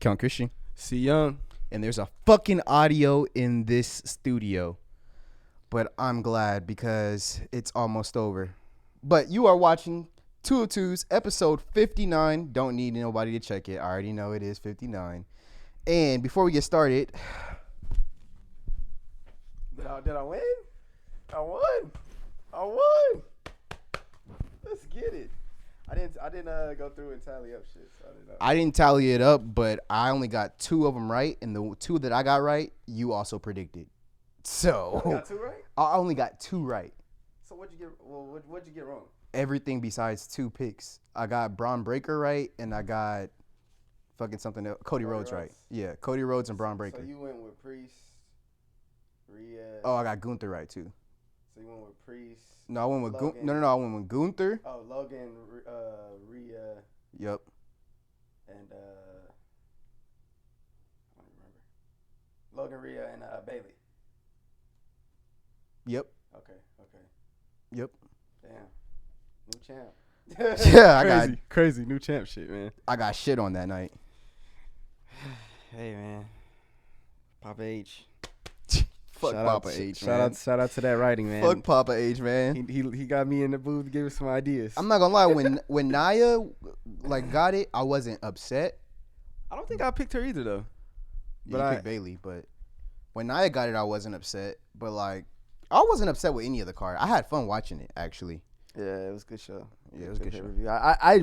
Count Christian. C Young. And there's a fucking audio in this studio. But I'm glad because it's almost over. But you are watching 202's episode 59. Don't need nobody to check it. I already know it is 59. And before we get started... Did I win? I won. Let's get it. I didn't go through and tally up shit. So I didn't tally it up, but I only got 2 of them right. And the 2 that I got right, you also predicted. So... You got 2 right? I only got 2 right. So what'd you get? Well, what'd you get wrong? Everything besides 2 picks. I got Braun Breaker right, and I got fucking something else. Cody Rhodes right. Yeah, Cody Rhodes and Braun Breaker. So you went with Priest, Rhea. Oh, I got Gunther right too. So you went with Priest. No, I went with Logan. No, I went with Gunther. Oh, Logan, Rhea. Yep. And I don't remember. Logan, Rhea, and Bailey. Yep. Okay. Yep. Damn. New champ. Yeah, crazy new champ shit, man. I got shit on that night. Hey, man. Papa H. Fuck Papa H, man. Shout out to that writing, man. Fuck Papa H, man. He got me in the booth to give us some ideas. I'm not gonna lie, when Nia got it, I wasn't upset. I don't think I picked her either though. But I picked Bailey, but when Nia got it, I wasn't upset. But I wasn't upset with any of the card. I had fun watching it, actually. Yeah, it was a good show. Yeah, it was a good show. Review. I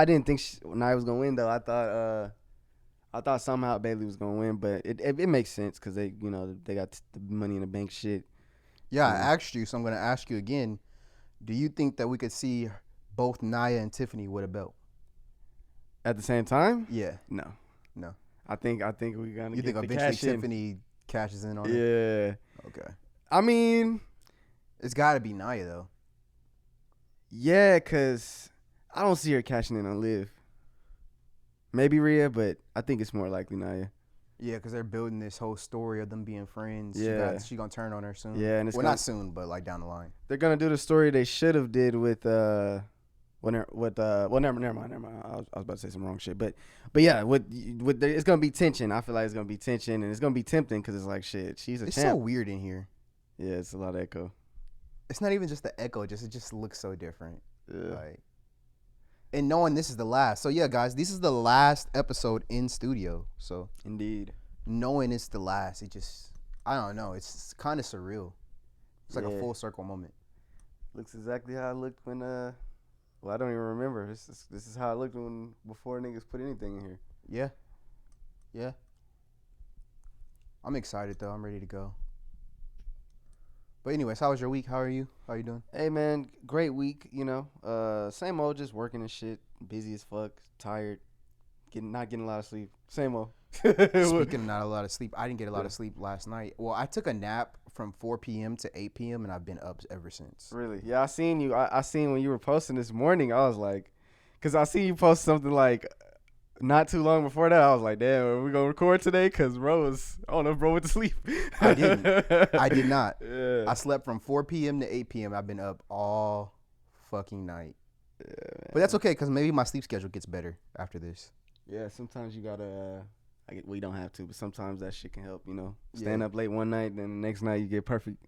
didn't think Nia was gonna win though. I thought somehow Bailey was gonna win, but it makes sense because they got the money in the bank shit. Yeah, I asked you, so I'm gonna ask you again. Do you think that we could see both Nia and Tiffany with a belt at the same time? Yeah. No. I think we're gonna. You think eventually Tiffany cashes in on it? Yeah. Okay. I mean, it's got to be Nia though. Yeah, cause I don't see her cashing in on Liv. Maybe Rhea, but I think it's more likely Nia. Yeah, because they're building this whole story of them being friends. Yeah. She gonna turn on her soon. Yeah, and not soon, but down the line. They're gonna do the story they should have did with never mind. I was about to say some wrong shit, but yeah, it's gonna be tension. I feel like it's gonna be tension, and it's gonna be tempting because it's like shit. She's a champ. It's so weird in here. Yeah, it's a lot of echo. It's not even just the echo; it just looks so different. Yeah. And knowing this is the last. So, yeah, guys, this is the last episode in studio. So, indeed. Knowing it's the last, I don't know. It's kind of surreal. It's like a full circle moment. Looks exactly how it looked when, well, I don't even remember. This is how it looked before niggas put anything in here. Yeah. I'm excited, though. I'm ready to go. But anyways, how was your week? How are you? How you doing? Hey, man, great week, Same old, just working and shit. Busy as fuck, tired, not getting a lot of sleep. Same old. Speaking of not a lot of sleep, I didn't get a lot of sleep last night. Well, I took a nap from 4 p.m. to 8 p.m. and I've been up ever since. Really? Yeah, I seen you. I seen when you were posting this morning, I was like, because I seen you post something like not too long before that. I was like, damn, are we going to record today? Because bro went to sleep. I didn't. I did not. Yeah. I slept from 4 p.m. to 8 p.m. I've been up all fucking night. Yeah, man. But that's okay because maybe my sleep schedule gets better after this. Yeah, sometimes you got to, we don't have to, but sometimes that shit can help, Staying up late one night, then the next night you get perfect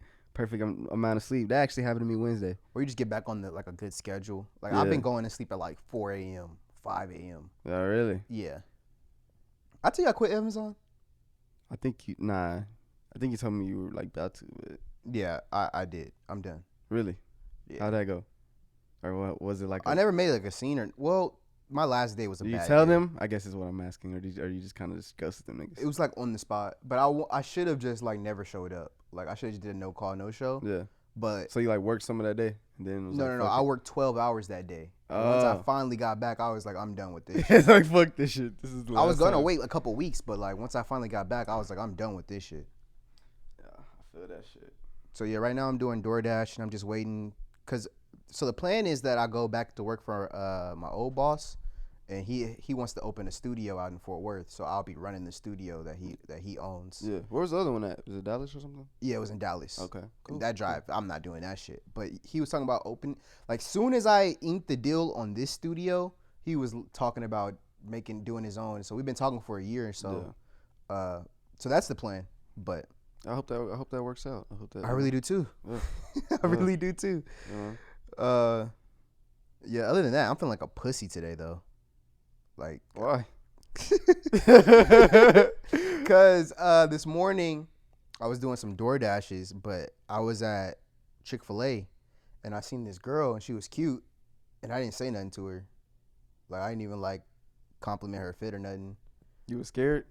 amount of sleep. That actually happened to me Wednesday. Or you just get back on a good schedule. I've been going to sleep at 4 a.m., 5 a.m. Oh, really? Yeah. I tell you I quit Amazon. I think you told me you were about to. But... Yeah, I did. I'm done. Really? Yeah. How'd that go? Or what was it like? I never made a scene my last day was a bad day. Did you tell them? I guess is what I'm asking. Or you just kind of just ghosted them niggas? It was on the spot. But I should have just never showed up. I should have just did a no call, no show. Yeah. But so you worked some of that day? And then it was No. I worked 12 hours that day. Once I finally got back, I was I'm done with this shit. It's fuck this shit. This is the last I was going to time. wait a couple weeks, but once I finally got back, I was I'm done with this shit. Yeah, I feel that shit. So yeah, right now I'm doing DoorDash and I'm just waiting. So the plan is that I go back to work for my old boss, and he wants to open a studio out in Fort Worth. So I'll be running the studio that he owns. Yeah. Where was the other one at? Was it Dallas or something? Yeah, it was in Dallas. Okay. Cool. That drive, I'm not doing that shit. But he was talking about soon as I inked the deal on this studio, he was talking about doing his own. So we've been talking for a year or so. Yeah. So that's the plan. But I hope that works out. I really do too. Yeah. I really do too. Yeah. Other than that, I'm feeling like a pussy today though. Like why? Cause this morning I was doing some door dashes, but I was at Chick-fil-A and I seen this girl and she was cute and I didn't say nothing to her. Like I didn't even like compliment her fit or nothing. You was scared?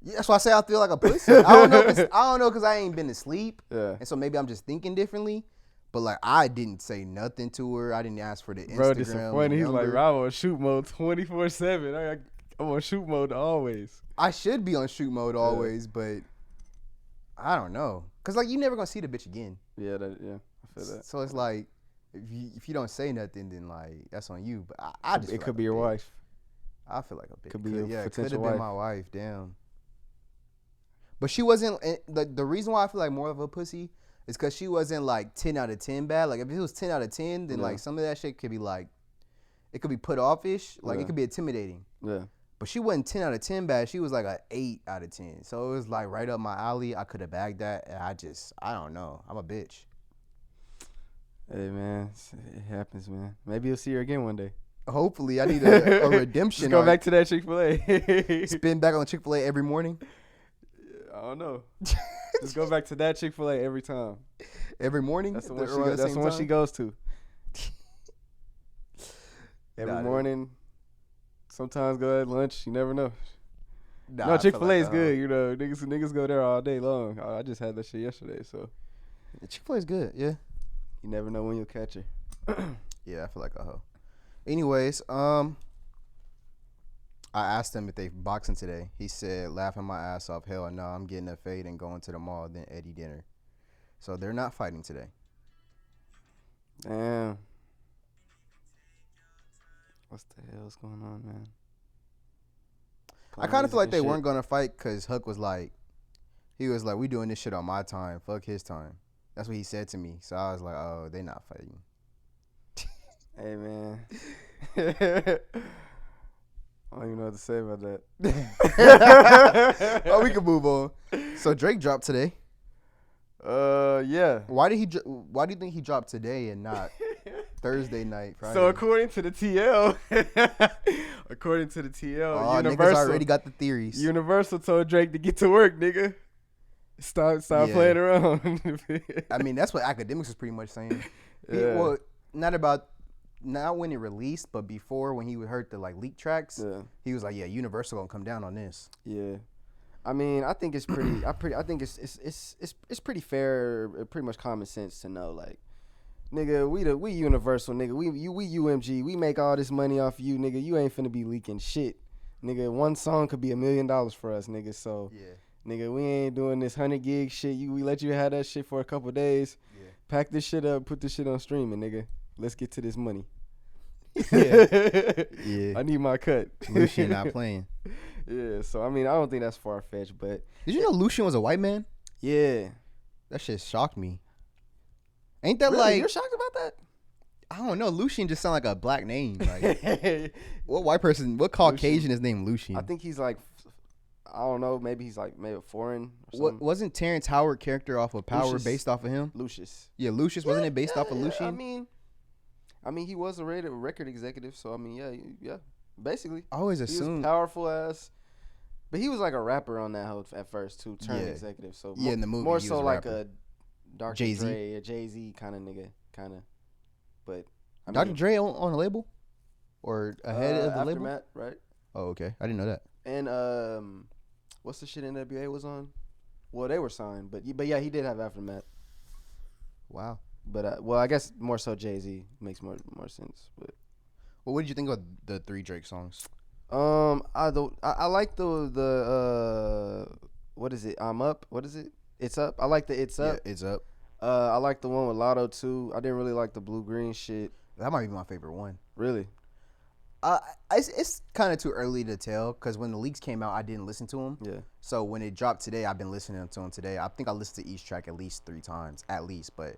Yeah, that's why I say I feel like a pussy. I don't know cause I ain't been asleep. Yeah. And so maybe I'm just thinking differently. But like I didn't say nothing to her. I didn't ask for the Instagram. Bro, disappointed. He's like, bro, I'm on shoot mode 24/7. I'm on shoot mode always. I should be on shoot mode always, but I don't know. Cause like you never gonna see the bitch again. Yeah, I feel that. So it's like if you don't say nothing, then like that's on you. But I just it could be your wife. I feel like a bitch. Could be your it could potential have wife. been my wife. Damn. But she wasn't. The reason why I feel like more of a pussy is because she wasn't like 10 out of 10 bad. Like if it was 10 out of 10, then like some of that shit could be like, it could be put off-ish. Like it could be intimidating. Yeah. But she wasn't 10 out of 10 bad. She was like an 8 out of 10. So it was like right up my alley. I could have bagged that. And I don't know. I'm a bitch. Hey, man. It happens, man. Maybe you'll see her again one day. Hopefully. I need a redemption. Just go back to that Chick-fil-A. Spin back on Chick-fil-A every morning. I don't know. Just go back to that Chick-fil-A every time. Every morning? That's the one she goes to. Every morning. Sometimes go at lunch. You never know. No, Chick-fil-A is good. You know, niggas go there all day long. I just had that shit yesterday, so. Chick-fil-A is good, yeah. You never know when you'll catch her. Yeah, I feel like a hoe. Anyways, I asked him if they boxing today. He said, laughing my ass off. Hell no, I'm getting a fade and going to the mall, then Eddie dinner. So they're not fighting today. Damn. What's the hell's going on, man? I kind of feel like they weren't going to fight because Huck was like, we doing this shit on my time. Fuck his time. That's what he said to me. So I was like, oh, they not fighting. Hey, man. I don't even know what to say about that. Oh, we can move on. So Drake dropped today. Yeah. Why do you think he dropped today and not Thursday night, Friday? So according to the TL, Universal niggas already got the theories. Universal told Drake to get to work, nigga. Stop playing around. I mean, that's what academics is pretty much saying. Yeah. Well, not when it released, but before when he heard the like leak tracks, he was like, "Yeah, Universal gonna come down on this." Yeah, I mean, I think it's pretty. I think it's pretty fair, pretty much common sense to know, like, nigga, we Universal, nigga, we UMG, we make all this money off you, nigga. You ain't finna be leaking shit, nigga. One song could be $1 million for us, nigga. So, nigga, we ain't doing this 100 gig shit. We let you have that shit for a couple days. Yeah. Pack this shit up, put this shit on streaming, nigga. Let's get to this money. Yeah. I need my cut. Lucian not playing. Yeah, so I mean, I don't think that's far fetched, but did you know Lucian was a white man? Yeah, that shit shocked me. Ain't that really? Like you're shocked about that? I don't know. Lucian just sound like a black name. Like what white person? What Caucasian is named Lucian? I think he's like, I don't know. Maybe he's like foreign. Or something. Wasn't Terrence Howard character off of Power based off of him? Lucius. Yeah, Lucius. Wasn't it based off of Lucian? I mean, he was a record executive, so I mean, yeah, basically. I always assumed he was powerful ass, but he was like a rapper on that hoe at first too, turned executive. So in the movie, more so like a Dr. Jay-Z. Dre, a Jay-Z kind of nigga, kind of. But I mean, Dr. Dre on a label, or ahead of the label, Aftermath, right? Oh, okay, I didn't know that. And what's the shit NWA was on? Well, they were signed, but yeah, he did have Aftermath. Wow. But I guess more so Jay-Z makes more sense. But what did you think of the 3 Drake songs? I like the what is it? I'm Up. What is it? It's Up. I like the It's Up. Yeah, It's Up. I like the one with Latto too. I didn't really like the blue green shit. That might be my favorite one. Really? It's kind of too early to tell because when the leaks came out, I didn't listen to them. Yeah. So when it dropped today, I've been listening to them today. I think I listened to each track at least 3 times, at least. But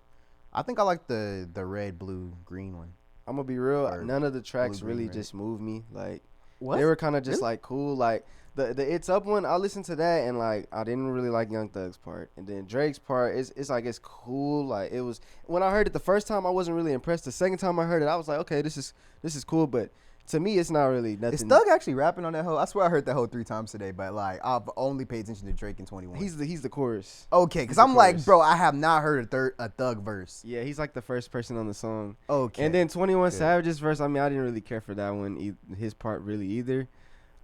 I think I like the red, blue, green one. I'm gonna be real. None of the tracks really just move me. Like What? They were kind of just Really? like cool. Like the It's Up one, I listened to that and like I didn't really like Young Thug's part, and then Drake's part it's like it's cool. Like it was when I heard it the first time, I wasn't really impressed. The second time I heard it, I was like, okay, this is cool, but to me, it's not really Is nothing. Thug actually rapping on that hoe? I swear I heard that hoe 3 times today, but like I've only paid attention to Drake and 21. He's the chorus. Okay, because he's the I'm like, chorus. bro, I have not heard a Thug verse. Yeah, he's like the first person on the song. Okay. And then 21 Good. Savage's verse, I mean, I didn't really care for that one, his part really either.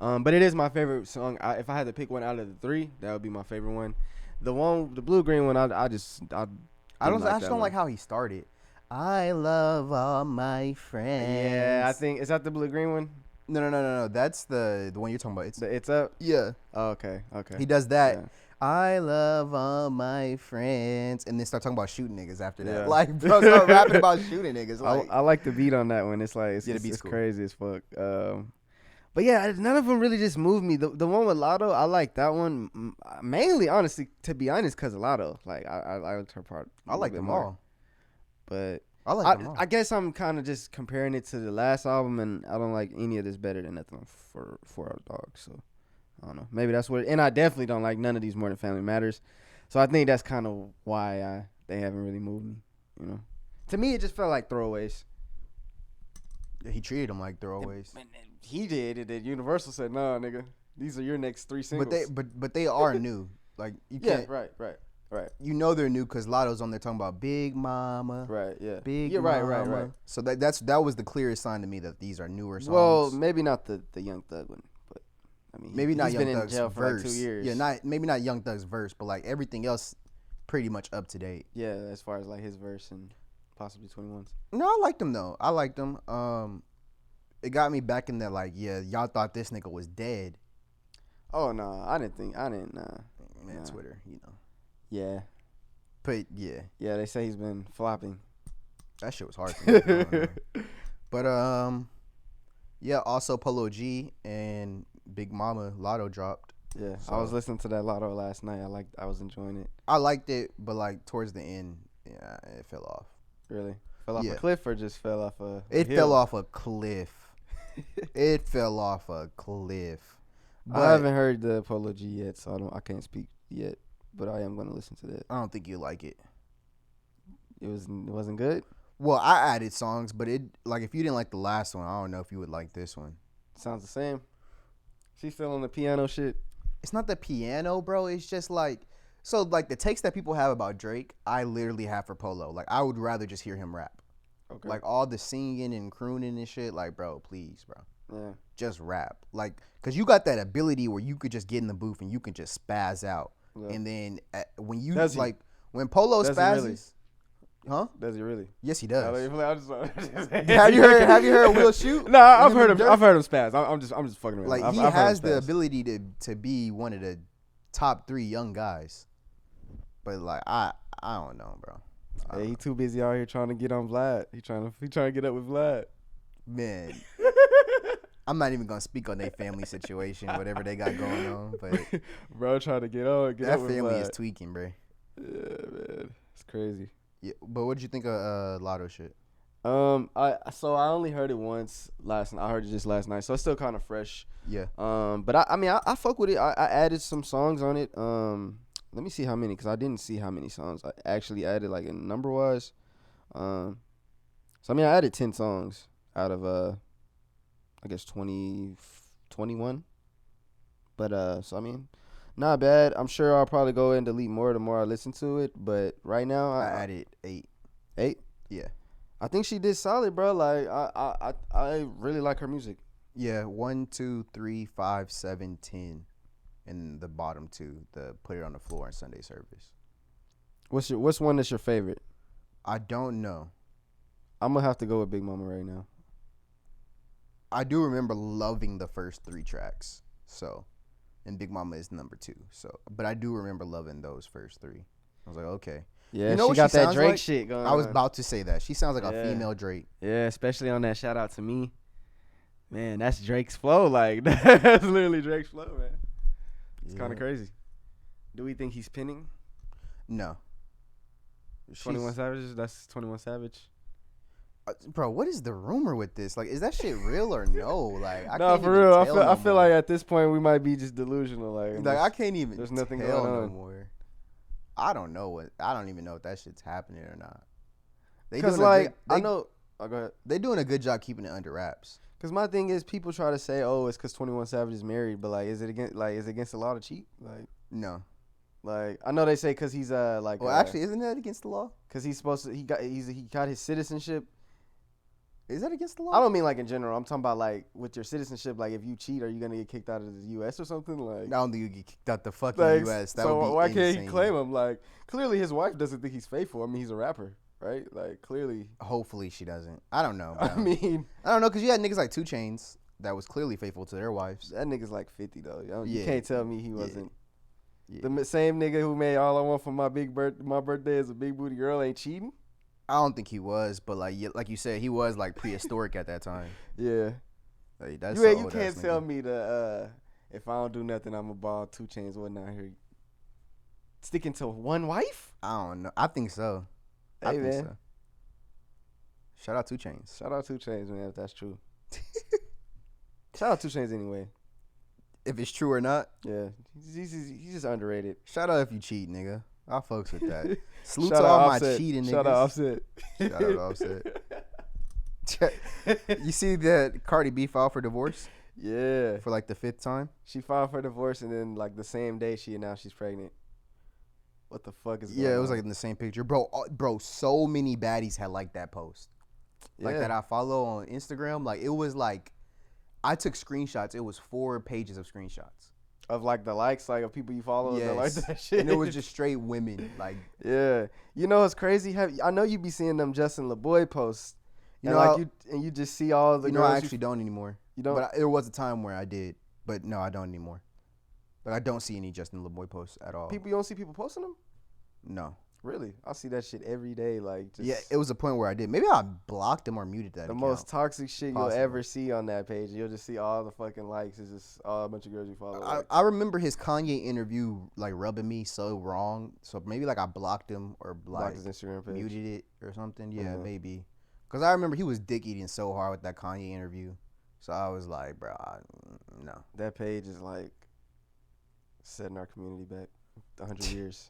But it is my favorite song. If I had to pick one out of the three, that would be my favorite one. The blue green one, I just I just don't like how he started. I love all my friends. Yeah, I think is that the blue green one. No. That's the one you're talking about. It's Up. Yeah. Oh, okay. He does that. Yeah. I love all my friends, and then start talking about shooting niggas after that. Yeah. Like, bro, start rapping about shooting niggas. Like, I like the beat on that one. It's like Yeah, the beat's it's cool. crazy as fuck. But yeah, none of them really just moved me. The one with Latto, I like that one mainly, honestly, to be honest, because of Latto. Like I liked her part. I like them all. But I like them all. I guess I'm kind of just comparing it to the last album, and I don't like any of this better than Nothing for Our Dog. So I don't know. Maybe that's what. And I definitely don't like none of these More Than Family Matters. So I think that's kind of why they haven't really moved me. You know, to me it just felt like throwaways. He treated them like throwaways. And he did, and then Universal said, "No, nigga, these are your next 3 singles." But they are new. Like you can't. right. You know they're new because Lotto's on there talking about Big Mama. Right, yeah. Big You're Mama. right. So that was the clearest sign to me that these are newer songs. Well, maybe not the Young Thug one, but I mean, maybe not he's Young been in Thug's jail for verse. like 2 years. Yeah, maybe not Young Thug's verse, but like everything else, pretty much up to date. Yeah, as far as like his verse and possibly 21's. No, I liked them though. I liked them. It got me back in that like, yeah, y'all thought this nigga was dead. Oh no, I didn't. Man, Nah. Twitter, you know. Yeah, But yeah, they say he's been flopping. that shit was hard for me. I don't know. But yeah. Also, Polo G and Big Mama Lotto dropped. Yeah, So- I was listening to that Latto last night. I was enjoying it. I liked it, but like towards the end, yeah, it fell off. Really, fell off Yeah. a cliff or just fell off a It hill? fell off a cliff. It fell off a cliff. But I haven't heard the Polo G yet, so I can't speak yet. But I am gonna listen to that. I don't think you like it. It wasn't good. Well, I added songs, but it like if you didn't like the last one, I don't know if you would like this one. Sounds the same. She's still on the piano shit. It's not the piano, bro. It's just like so like the takes that people have about Drake, I literally have for Polo. Like I would rather just hear him rap. Okay. Like all the singing and crooning and shit, like bro, please, bro. Yeah. Just rap. Like cuz you got that ability where you could just get in the booth and you can just spaz out. Yeah. And then when you Does he? like when Polo Does he spazzes, really? huh? Does he really? Yes, he does. Have Have you heard Will Shoot? No, I've Him heard and him. Dirk? I've heard him spaz. I'm just fucking around. Like I've he heard him has the spaz. ability to be one of the top 3 young guys. But like I don't know, bro. Hey, he too busy out here trying to get on Vlad. He trying to get up with Vlad. Man, I'm not even gonna speak on their family situation, whatever they got going on. But Bro, trying to get up that with family Vlad. is tweaking, bro. Yeah, man, it's crazy. Yeah, but what did you think of Lotto shit? I only heard it once last night. I heard it just last night, so it's still kind of fresh. Yeah, But I fuck with it. I added some songs on it. Let me see how many, because I didn't see how many songs I actually added, like in number wise. So I mean, I added 10 songs out of I guess 21. But so I mean, not bad. I'm sure I'll probably go and delete more the more I listen to it. But right now, I added 8. 8. Yeah, I think she did solid, bro. Like I really like her music. yeah. 1, 2, 3, 5, 7, 10, and the bottom 2, the Put It on the Floor and Sunday Service. What's one that's your favorite? I don't know. I'm gonna have to go with Big Mama right now. I do remember loving the first 3 tracks. So, and Big Mama is number 2. So, but I do remember loving those first 3. I was like, okay. Yeah, You know she what got she that sounds Drake like? shit going. I was on. about to say that. She sounds like a Yeah. female Drake. Yeah, especially on that shout out to me. Man, that's Drake's flow. Like that's literally Drake's flow, man. It's kind Yeah. of crazy. Do we think he's pinning No. 21 Savage? That's 21 Savage. Bro, what is the rumor with this? Like, is that shit real or no? Like, I No, can't for even real. tell I feel more. like at this point we might be just delusional. Like, I can't even there's nothing tell going no on. more. I don't know what. I don't even know if that shit's happening or not. They Because doing a like good, I know. Oh, go ahead. they doing a good job keeping it under wraps. Because my thing is, people try to say, "Oh, it's because 21 Savage is married," but like, is it against the law to cheat? No. Like I know they say because he's like. Well, actually, isn't that against the law? because he's supposed to, he got his citizenship. Is that against the law? I don't mean like in general. I'm talking about like with your citizenship. Like if you cheat, are you gonna get kicked out of the U.S. or something? Like I don't think you get kicked out the fucking like, U.S. That so would be why can't insane. he claim him? Like clearly his wife doesn't think he's faithful. I mean he's a rapper, right? Like clearly. Hopefully she doesn't. I don't know. Bro. I mean I don't know because you had niggas like 2 Chainz that was clearly faithful to their wives. that nigga's like 50 though. You Yeah. can't tell me he wasn't. Yeah. The same nigga who made All I Want for my birthday is a big booty girl ain't cheating. I don't think he was, but like you said, he was like prehistoric at that time. Yeah. Like, that's You can't tell me if I don't do nothing, I'm a ball 2 Chainz wasn't out here sticking to one wife. I don't know. I think so. I Hey think man, so. Shout out 2 Chainz. shout out 2 Chainz, man, if that's true. Shout out 2 Chainz anyway. If it's true or not, Yeah, he's just underrated. shout out if you cheat, nigga. I fucks with that. Salute Shout to out all my Offset. cheating niggas. Shout out Offset. Shout out Offset. You see that Cardi B filed for divorce Yeah, for like the 5th time? she filed for divorce and then like the same day she announced she's pregnant. What the fuck is going Yeah, it was on? like in the same picture. Bro, so many baddies had liked that post. Like that I follow on Instagram. Like it was like I took screenshots. It was 4 pages of screenshots. of like the likes, like of people you follow that like Yes. that shit. And it was just straight women. Like, yeah. You know what's crazy? I know you be seeing them Justin LeBoy posts. you And know, like you just see all the you know, girls I actually don't anymore. you don't. But there was a time where I did. But no, I don't anymore. Like I don't see any Justin LeBoy posts at all. You don't see people posting them? No. Really? I see that shit every day. Like just Yeah, it was a point where I did. Maybe I blocked him or muted that. the account. most toxic shit Possible. you'll ever see on that page. You'll just see all the fucking likes. It's just all a bunch of girls you follow. Like, I remember his Kanye interview like rubbing me so wrong. So maybe like I blocked him or blocked like his Instagram page. muted it or something. Yeah, Uh-huh. maybe. Because I remember he was dick eating so hard with that Kanye interview. So I was like, bro, no. That page is like setting our community back 100 years.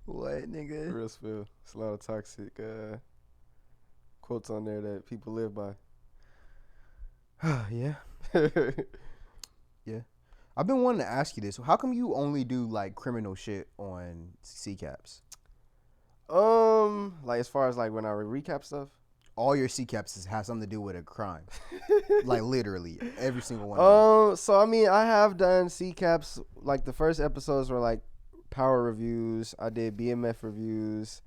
What, nigga? Real spill. It's a lot of toxic quotes on there that people live by. Yeah. Yeah. I've been wanting to ask you this. How come you only do like criminal shit on CCAPs? Like as far as like when I recap stuff. All your CCAPs have something to do with a crime. Like literally every single one. Of them. So I mean, I have done CCAPs. Like the first episodes were like power reviews. I did BMF reviews.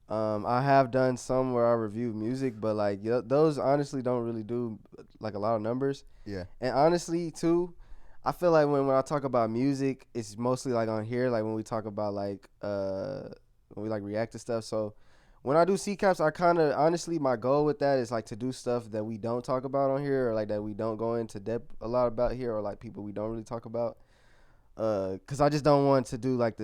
I have done some where I review music, but like those honestly don't really do like a lot of numbers. Yeah. And honestly too, I feel like when I talk about music, it's mostly like on here. Like when we talk about like when we like react to stuff. So when I do CCAPs, I kind of honestly my goal with that is like to do stuff that we don't talk about on here, or like that we don't go into depth a lot about here, or like people we don't really talk about. Cause I just don't want to do like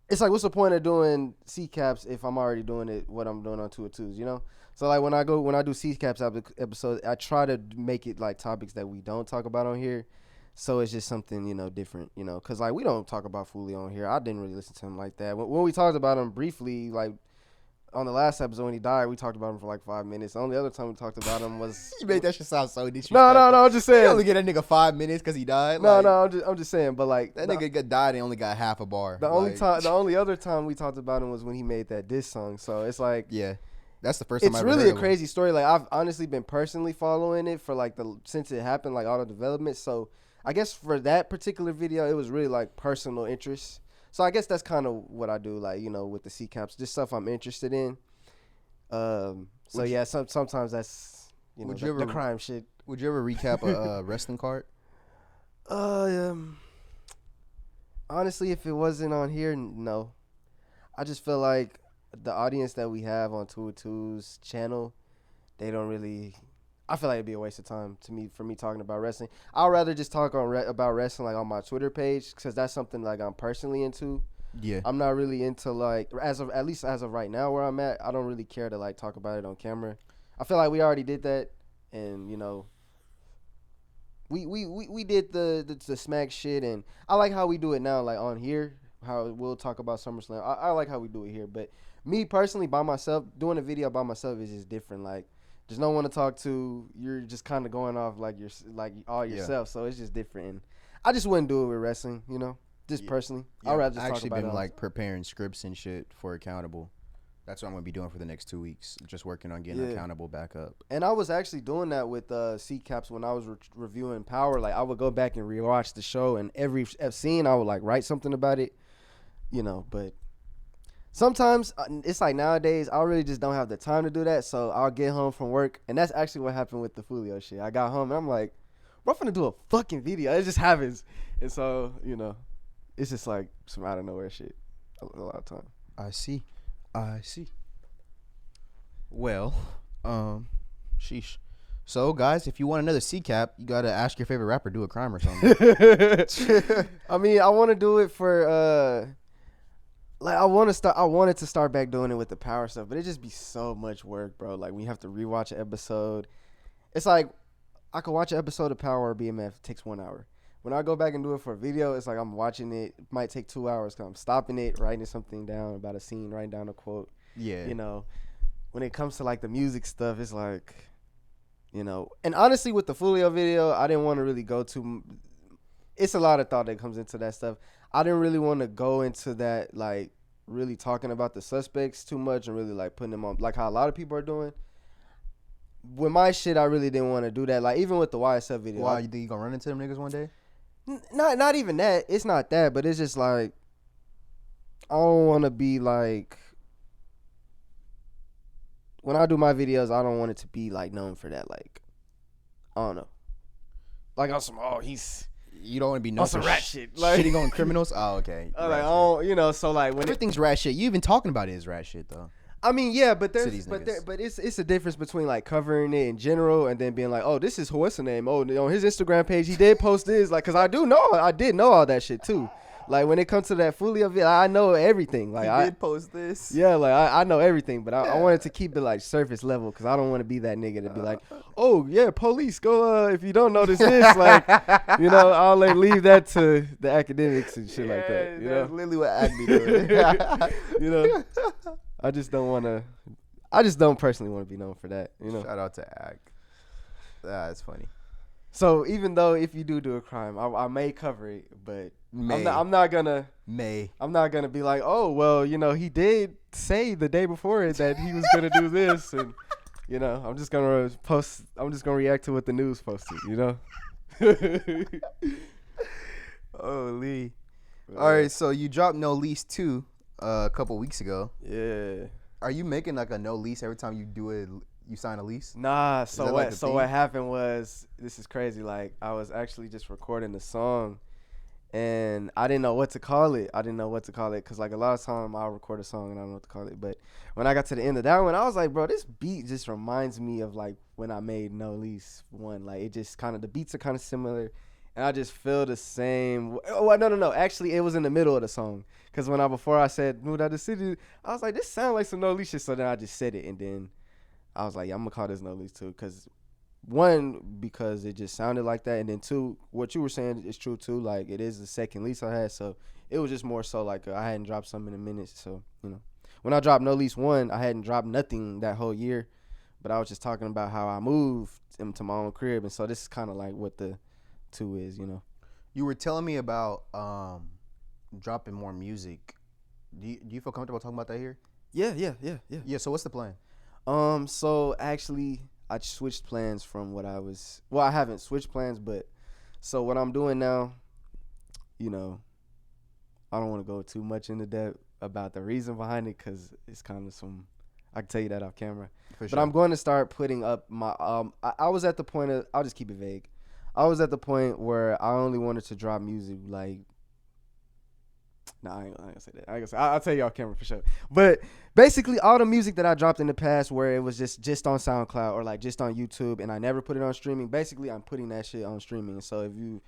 it's like what's the point of doing CCAPs if I'm already doing it what I'm doing on 202s, you know? So like when I do CCAPs episodes, I try to make it like topics that we don't talk about on here. So it's just something, you know, different, you know, cause like we don't talk about Foolie on here. I didn't really listen to him like that. When we talked about him briefly, like on the last episode when he died, we talked about him for like 5 minutes. The only other time we talked about him was You made that shit sound so disrespectful. no. I'm just saying. You only get that nigga 5 minutes because he died. No, Like, I'm just saying. But like that nigga died and only got half a bar. the only Like, other time we talked about him was when he made that diss song. So it's like yeah, that's the first time it's I ever really heard a of him. crazy story. Like I've honestly been personally following it for like since it happened, like all the development. So I guess for that particular video, it was really like personal interest. So I guess that's kind of what I do, like, you know, with the CCAPs, just stuff I'm interested in. So yeah, sometimes that's, you know, the crime shit. Would you ever recap a wrestling card? Honestly, if it wasn't on here, no. I just feel like the audience that we have on 202's channel, they don't really. I feel like it'd be a waste of time for me talking about wrestling. I'd rather just talk about wrestling like on my Twitter page, because that's something like I'm personally into. Yeah. I'm not really into like at least as of right now where I'm at. I don't really care to like talk about it on camera. I feel like we already did that, and you know, we did the smack shit, and I like how we do it now, like on here. How we'll talk about SummerSlam. I like how we do it here, but me personally, by myself, doing a video by myself is just different. Like, there's no one to talk to. You're just kind of going off like you're like all yourself, so it's just different. And I just wouldn't do it with wrestling, you know. Just personally, I'd rather just actually talk about been it. like preparing scripts and shit for Accountable. That's what I'm gonna be doing for the next 2 weeks. Just working on getting Accountable back up. And I was actually doing that with C-Caps when I was reviewing Power. Like, I would go back and rewatch the show, and every scene I would like write something about it, you know. But sometimes it's like nowadays I really just don't have the time to do that. So I'll get home from work, and that's actually what happened with the Fulio shit. I got home and I'm like, bro, I'm finna do a fucking video. It just happens, and so you know. It's just like some out of nowhere shit a lot of time. I see. Well, sheesh. So, guys, if you want another C-Cap, you gotta ask your favorite rapper do a crime or something. I mean, I want to do it for like I wanted to start back doing it with the Power stuff, but it just be so much work, bro. Like, we have to rewatch an episode. It's like I could watch an episode of Power or BMF. It takes 1 hour. When I go back and do it for a video, it's like I'm watching it. It might take 2 hours because I'm stopping it, writing something down about a scene, writing down a quote. Yeah. You know, when it comes to like the music stuff, it's like, you know. And honestly, with the Fulio video, I didn't want to really go to. It's a lot of thought that comes into that stuff. I didn't really want to go into that, like really talking about the suspects too much and really like putting them on, like how a lot of people are doing. With my shit, I really didn't want to do that. Like even with the YSL video. Why, you think you gonna run into them niggas one day? Not even that. It's not that, but it's just like I don't want to be like when I do my videos, I don't want it to be like known for that. Like I don't know, like on some You don't want to be known some for rat shit, like shitting on criminals. Oh, okay. like I don't, you know. So like when everything's rat shit. You even talking about it is rat shit though. I mean, yeah, but niggas. but it's a difference between like covering it in general and then being like, oh, this is what's the name? Oh, on his Instagram page, he did post this, like, cause I did know all that shit too. Like when it comes to that fully of it, I know everything. Like I did post this. Yeah, like I know everything, but I wanted to keep it like surface level because I don't want to be that nigga to be like, oh yeah, police go. If you don't notice this, like, you know, I'll like leave that to the academics and shit like that. You know, that's literally what Ag be doing. you know. I just don't personally want to be known for that, you know. Shout out to Ag. That's funny. So even though if you do a crime, I may cover it, but I'm not gonna be like, oh well, you know, he did say the day before it that he was gonna do this, and you know, I'm just gonna react to what the news posted, you know. Holy. All right, so you dropped No Lease 2 a couple weeks ago. Yeah. Are you making like a no lease every time you do it? You sign a lease? Nah. So what? Like so what happened was, this is crazy. Like I was actually just recording the song, and I didn't know what to call it. Because like a lot of time I'll record a song and I don't know what to call it. But when I got to the end of that one, I was like, bro, this beat just reminds me of like when I made No Lease 1. Like it just kind of, the beats are kind of similar. And I just feel the same. Oh, no. Actually, it was in the middle of the song. Because before I said, moved out of the city, I was like, this sounds like some No Lease shit. So then I just said it. And then I was like, yeah, I'm going to call this No Lease 2. Because one, because it just sounded like that. And then two, what you were saying is true too. Like it is the second lease I had. So it was just more so like I hadn't dropped something in a minute. So, you know, when I dropped No Lease 1, I hadn't dropped nothing that whole year. But I was just talking about how I moved into my own crib. And so this is kind of like what the 2 is, you know. You were telling me about dropping more music. Do you feel comfortable talking about that here? Yeah. Yeah. So what's the plan? So actually, I switched plans from what I was. Well, I haven't switched plans, but so what I'm doing now, you know, I don't want to go too much into depth about the reason behind it because it's kind of some. I can tell you that off camera. For but sure. I'm going to start putting up my. I was at the point of. I'll just keep it vague. I was at the point where I only wanted to drop music like. Nah, I ain't gonna say that. I'll tell you off camera for sure. But basically, all the music that I dropped in the past, where it was just on SoundCloud or like just on YouTube, and I never put it on streaming. Basically, I'm putting that shit on streaming. So if you,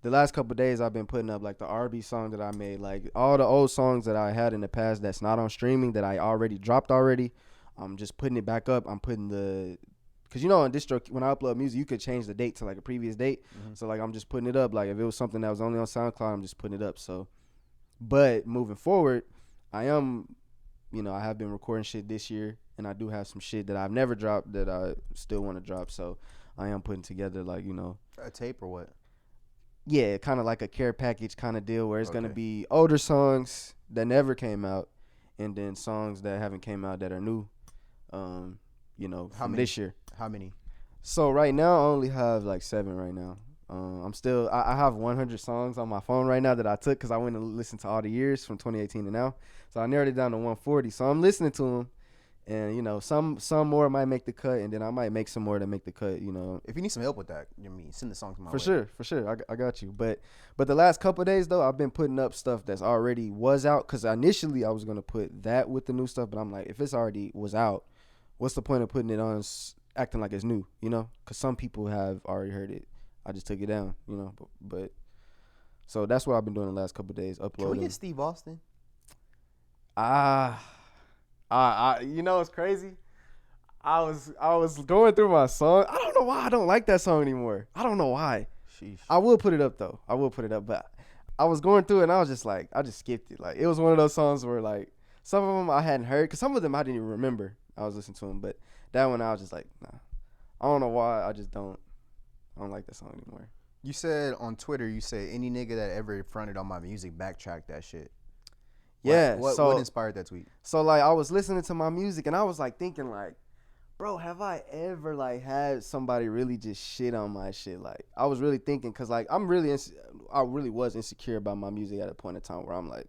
the last couple of days I've been putting up like the R&B song that I made, like all the old songs that I had in the past that's not on streaming that I already dropped already. I'm just putting it back up. I'm putting because on distro, when I upload music, you could change the date to like a previous date. Mm-hmm. So like I'm just putting it up. Like if it was something that was only on SoundCloud, I'm just putting it up. So, but moving forward, I have been recording shit this year, and I do have some shit that I've never dropped that I still want to drop. So I am putting together like a tape or what? yeah, kind of like a care package kind of deal where it's gonna Okay. be older songs that never came out, and then songs that haven't came out that are new. From many? this year. How many? So right now I only have like 7 right now. I have 100 songs on my phone right now that I took because I went and listened to all the years from 2018 to now. So I narrowed it down to 140. So I'm listening to them, and some more might make the cut, and then I might make some more that make the cut. If you need some help with that, send the songs my way. For sure, I got you. But the last couple of days though, I've been putting up stuff that's already was out because initially I was gonna put that with the new stuff, but I'm like, if it's already was out, what's the point of putting it on acting like it's new? Because some people have already heard it. I just took it down, but so that's what I've been doing the last couple of days, uploading. Can we get Steve Austin? It's crazy. I was going through my song. I don't know why I don't like that song anymore. I don't know why. Sheesh. I will put it up though. But I was going through it and I was just like, I just skipped it. Like it was one of those songs where like some of them I hadn't heard because some of them I didn't even remember. I was listening to them, but that one I was just like, nah. I don't know why. I don't like that song anymore. You said on Twitter, any nigga that ever fronted on my music, backtrack that shit. Yeah. What inspired that tweet? So like I was listening to my music and I was like thinking like, bro, have I ever like had somebody really just shit on my shit? Like I was really thinking because like I really was insecure about my music at a point in time where I'm like,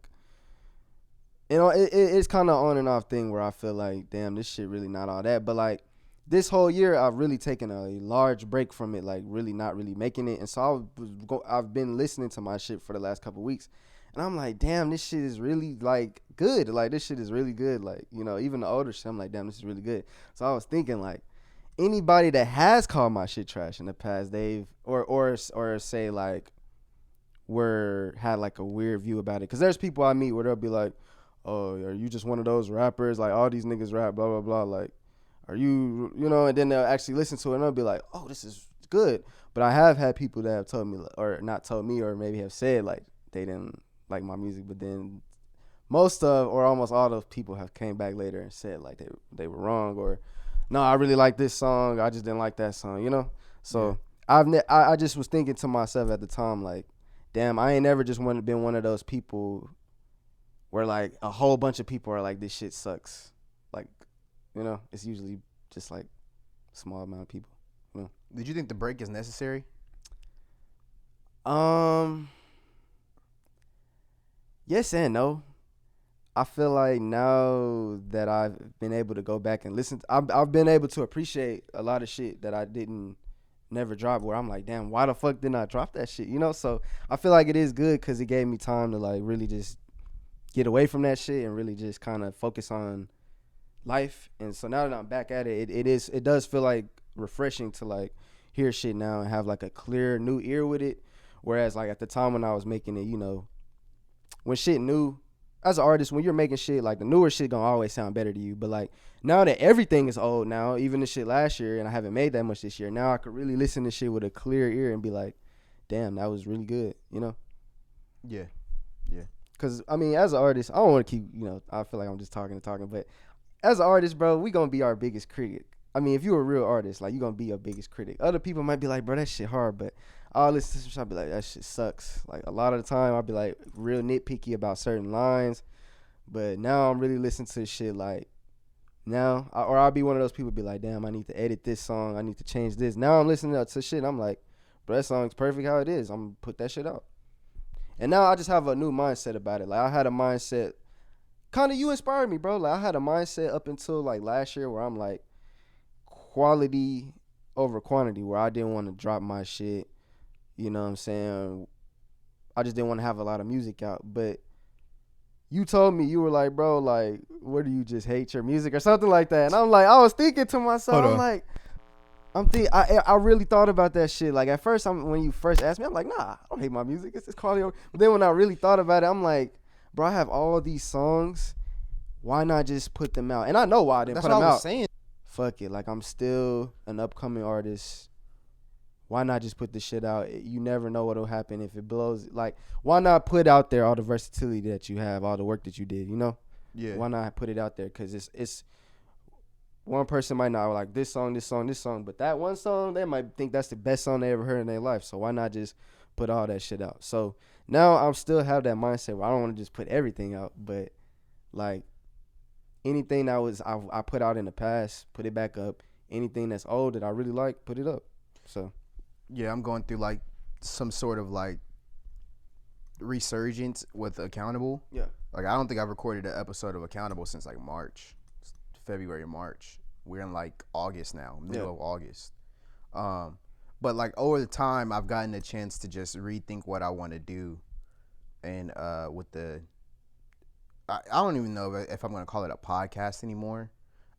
it's kind of on and off thing where I feel like, damn, this shit really not all that. But like this whole year, I've really taken a large break from it, like really not really making it. And so I've been listening to my shit for the last couple of weeks. And I'm like, damn, this shit is really like good. Like this shit is really good. Like, even the older shit, I'm like, damn, this is really good. So I was thinking like anybody that has called my shit trash in the past, they've or say like had like a weird view about it. Cause there's people I meet where they'll be like, oh, are you just one of those rappers? Like all these niggas rap, blah, blah, blah. Like, are you, and then they'll actually listen to it and they'll be like, oh, this is good. But I have had people that have told me, or not told me, or maybe have said like they didn't like my music, but then most of or almost all those people have came back later and said like they were wrong, or no, I really like this song, I just didn't like that song, So yeah. I just was thinking to myself at the time like, damn, I ain't never just been one of those people where like a whole bunch of people are like, this shit sucks. Like, it's usually just like a small amount of people. Did you think the break is necessary? Yes and no. I feel like now that I've been able to go back and listen, I've been able to appreciate a lot of shit that I didn't never drop. Where I'm like, damn, why the fuck didn't I drop that shit? So I feel like it is good because it gave me time to like really just get away from that shit and really just kind of focus on life. And so now that I'm back at it, it does feel like refreshing to like hear shit now and have like a clear new ear with it. Whereas like at the time when I was making it, when shit new, as an artist, when you're making shit, like the newer shit gonna always sound better to you. But like now that everything is old now, even the shit last year, and I haven't made that much this year, now I could really listen to shit with a clear ear and be like, damn, that was really good, Yeah. Because, I mean, as an artist, I don't want to keep, I feel like I'm just talking, but as an artist, bro, we going to be our biggest critic. I mean, if you're a real artist, like, you're going to be your biggest critic. Other people might be like, bro, that shit hard, but I'll listen to some shit, I'll be like, that shit sucks. Like, a lot of the time, I'll be, like, real nitpicky about certain lines, but now I'm really listening to shit, like, now, or I'll be one of those people be like, damn, I need to edit this song, I need to change this. Now I'm listening to shit, I'm like, bro, that song's perfect how it is. I'm going to put that shit out. And now I just have a new mindset about it. Like, I had a mindset, kind of, you inspired me, bro. Like, I had a mindset up until, like, last year where I'm, like, quality over quantity, where I didn't want to drop my shit, you know what I'm saying? I just didn't want to have a lot of music out. But you told me, you were like, bro, like, what do you just hate your music or something like that? And I'm like, I was thinking to myself, I'm like, I really thought about that shit. Like at first, when you first asked me, I'm like, nah, I don't hate my music. It's cardio. But then when I really thought about it, I'm like, bro, I have all these songs. Why not just put them out? And I know why I didn't That's put what them I was out. saying. Fuck it. Like I'm still an upcoming artist. Why not just put the shit out? You never know what'll happen if it blows. Like, why not put out there all the versatility that you have, all the work that you did? You know? Yeah. Why not put it out there? Because it's one person might not like this song, but that one song, they might think that's the best song they ever heard in their life. So why not just put all that shit out? So now I still have that mindset where I don't want to just put everything out, but like anything that was I put out in the past, put it back up. Anything that's old that I really like, put it up. So Yeah, I'm going through like some sort of like resurgence with Accountable. yeah, Like I don't think I've recorded an episode of Accountable since like February, March. We're in like August now, middle of August. But like over the time, I've gotten a chance to just rethink what I want to do, and with the, I don't even know if I'm gonna call it a podcast anymore.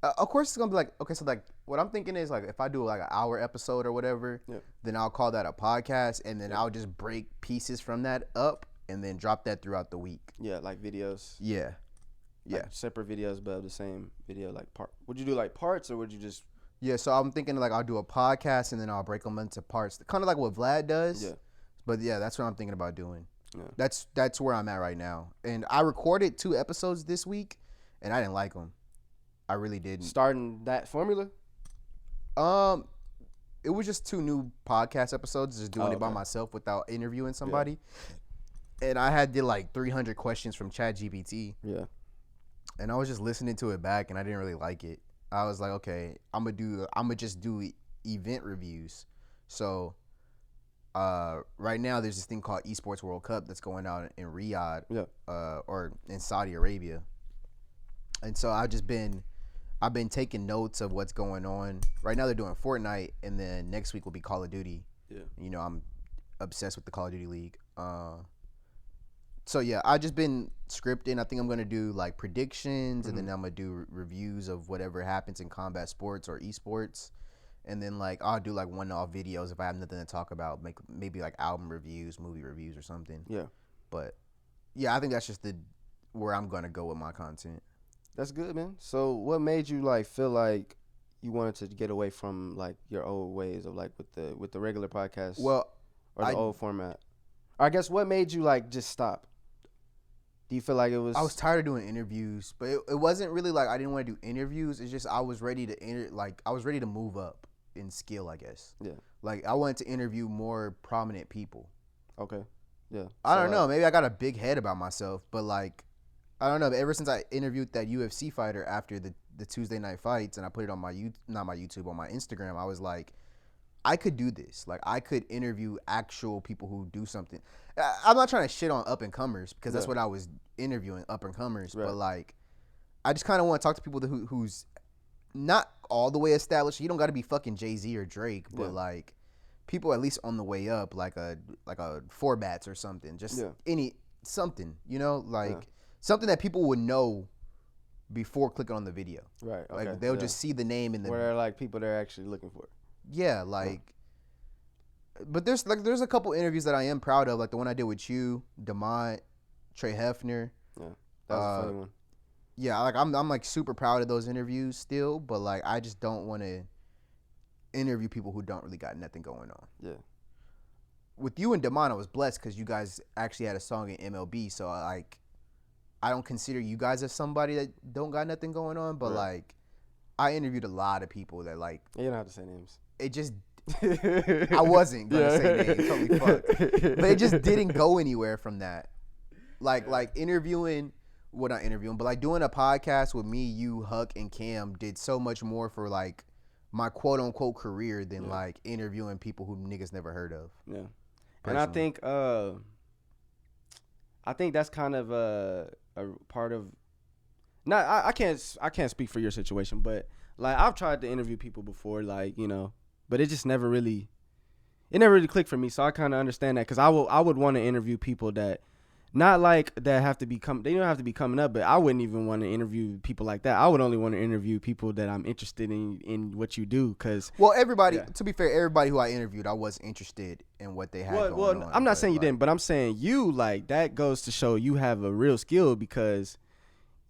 Of course, it's gonna be like, okay, so like what I'm thinking is like if I do like an hour episode or whatever, then I'll call that a podcast, and then I'll just break pieces from that up and then drop that throughout the week. yeah, like videos. Yeah. Like separate videos, but of the same video. Like would you do like parts, or would you just? Yeah, so I'm thinking like I'll do a podcast and then I'll break them into parts, kind of like what Vlad does. Yeah. But yeah, that's what I'm thinking about doing. Yeah. That's where I'm at right now. And I recorded 2 episodes this week, and I didn't like them. I really didn't. Starting that formula. It was just 2 new podcast episodes, just doing it by okay. myself without interviewing somebody. Yeah. And I did like 300 questions from ChatGPT. Yeah. And I was just listening to it back, and I didn't really like it. I was like, okay, I'm gonna just do event reviews. So, right now there's this thing called Esports World Cup that's going on in Riyadh, or in Saudi Arabia. And so I've been taking notes of what's going on. Right now they're doing Fortnite, and then next week will be Call of Duty. Yeah. You know, I'm obsessed with the Call of Duty League. So yeah, I just been scripting. I think I'm gonna do like predictions, and then I'm gonna do reviews of whatever happens in combat sports or esports, and then like I'll do like one-off videos if I have nothing to talk about, maybe like album reviews, movie reviews, or something. Yeah. But yeah, I think that's just where I'm gonna go with my content. That's good, man. So what made you like feel like you wanted to get away from like your old ways of like with the regular podcast? Well, or the old format? Or I guess what made you like just stop? Do you feel like it was? I was tired of doing interviews, but it wasn't really like I didn't want to do interviews. It's just I was ready to I was ready to move up in skill, I guess. Yeah. Like I wanted to interview more prominent people. Okay. Yeah. I don't know. Maybe I got a big head about myself, but like, I don't know. But ever since I interviewed that UFC fighter after the Tuesday night fights, and I put it on not my YouTube, on my Instagram, I was like, I could do this. Like I could interview actual people who do something. I'm not trying to shit on up and comers because that's what I was interviewing, up and comers. But like, I just kind of want to talk to people who's not all the way established. You don't got to be fucking Jay-Z or Drake, but like people at least on the way up, like a Four Bats or something. Just something, you know, like something that people would know before clicking on the video. Right. Okay. Like they'll just see the name in the. Where they're like people they're actually looking for. Yeah, like. But there's a couple interviews that I am proud of, like the one I did with you, Demont, Trey Hefner. Yeah, that was a funny one. Yeah, like I'm like super proud of those interviews still, but like I just don't want to interview people who don't really got nothing going on. Yeah. With you and Demont, I was blessed because you guys actually had a song in MLB, so like I don't consider you guys as somebody that don't got nothing going on, but like I interviewed a lot of people that like. You don't have to say names. It just. I wasn't gonna say names, totally fucked. But it just didn't go anywhere from that. Like interviewing, well not interviewing, but like doing a podcast with me, you, Huck, and Cam did so much more for like my quote unquote career than like interviewing people who niggas never heard of. Yeah. Personally. And I think that's kind of a part of. Not I can't speak for your situation, but like I've tried to interview people before, like you know. But it just never really clicked for me. So I kind of understand that because I would want to interview people that Not like that have to be they don't have to be coming up, but I wouldn't even want to interview people like that. I would only want to interview people that I'm interested in what you do. Cause Well, everybody, to be fair, everybody who I interviewed, I was interested in what they had going on. I'm not saying you didn't, but I'm saying you, like, that goes to show you have a real skill, because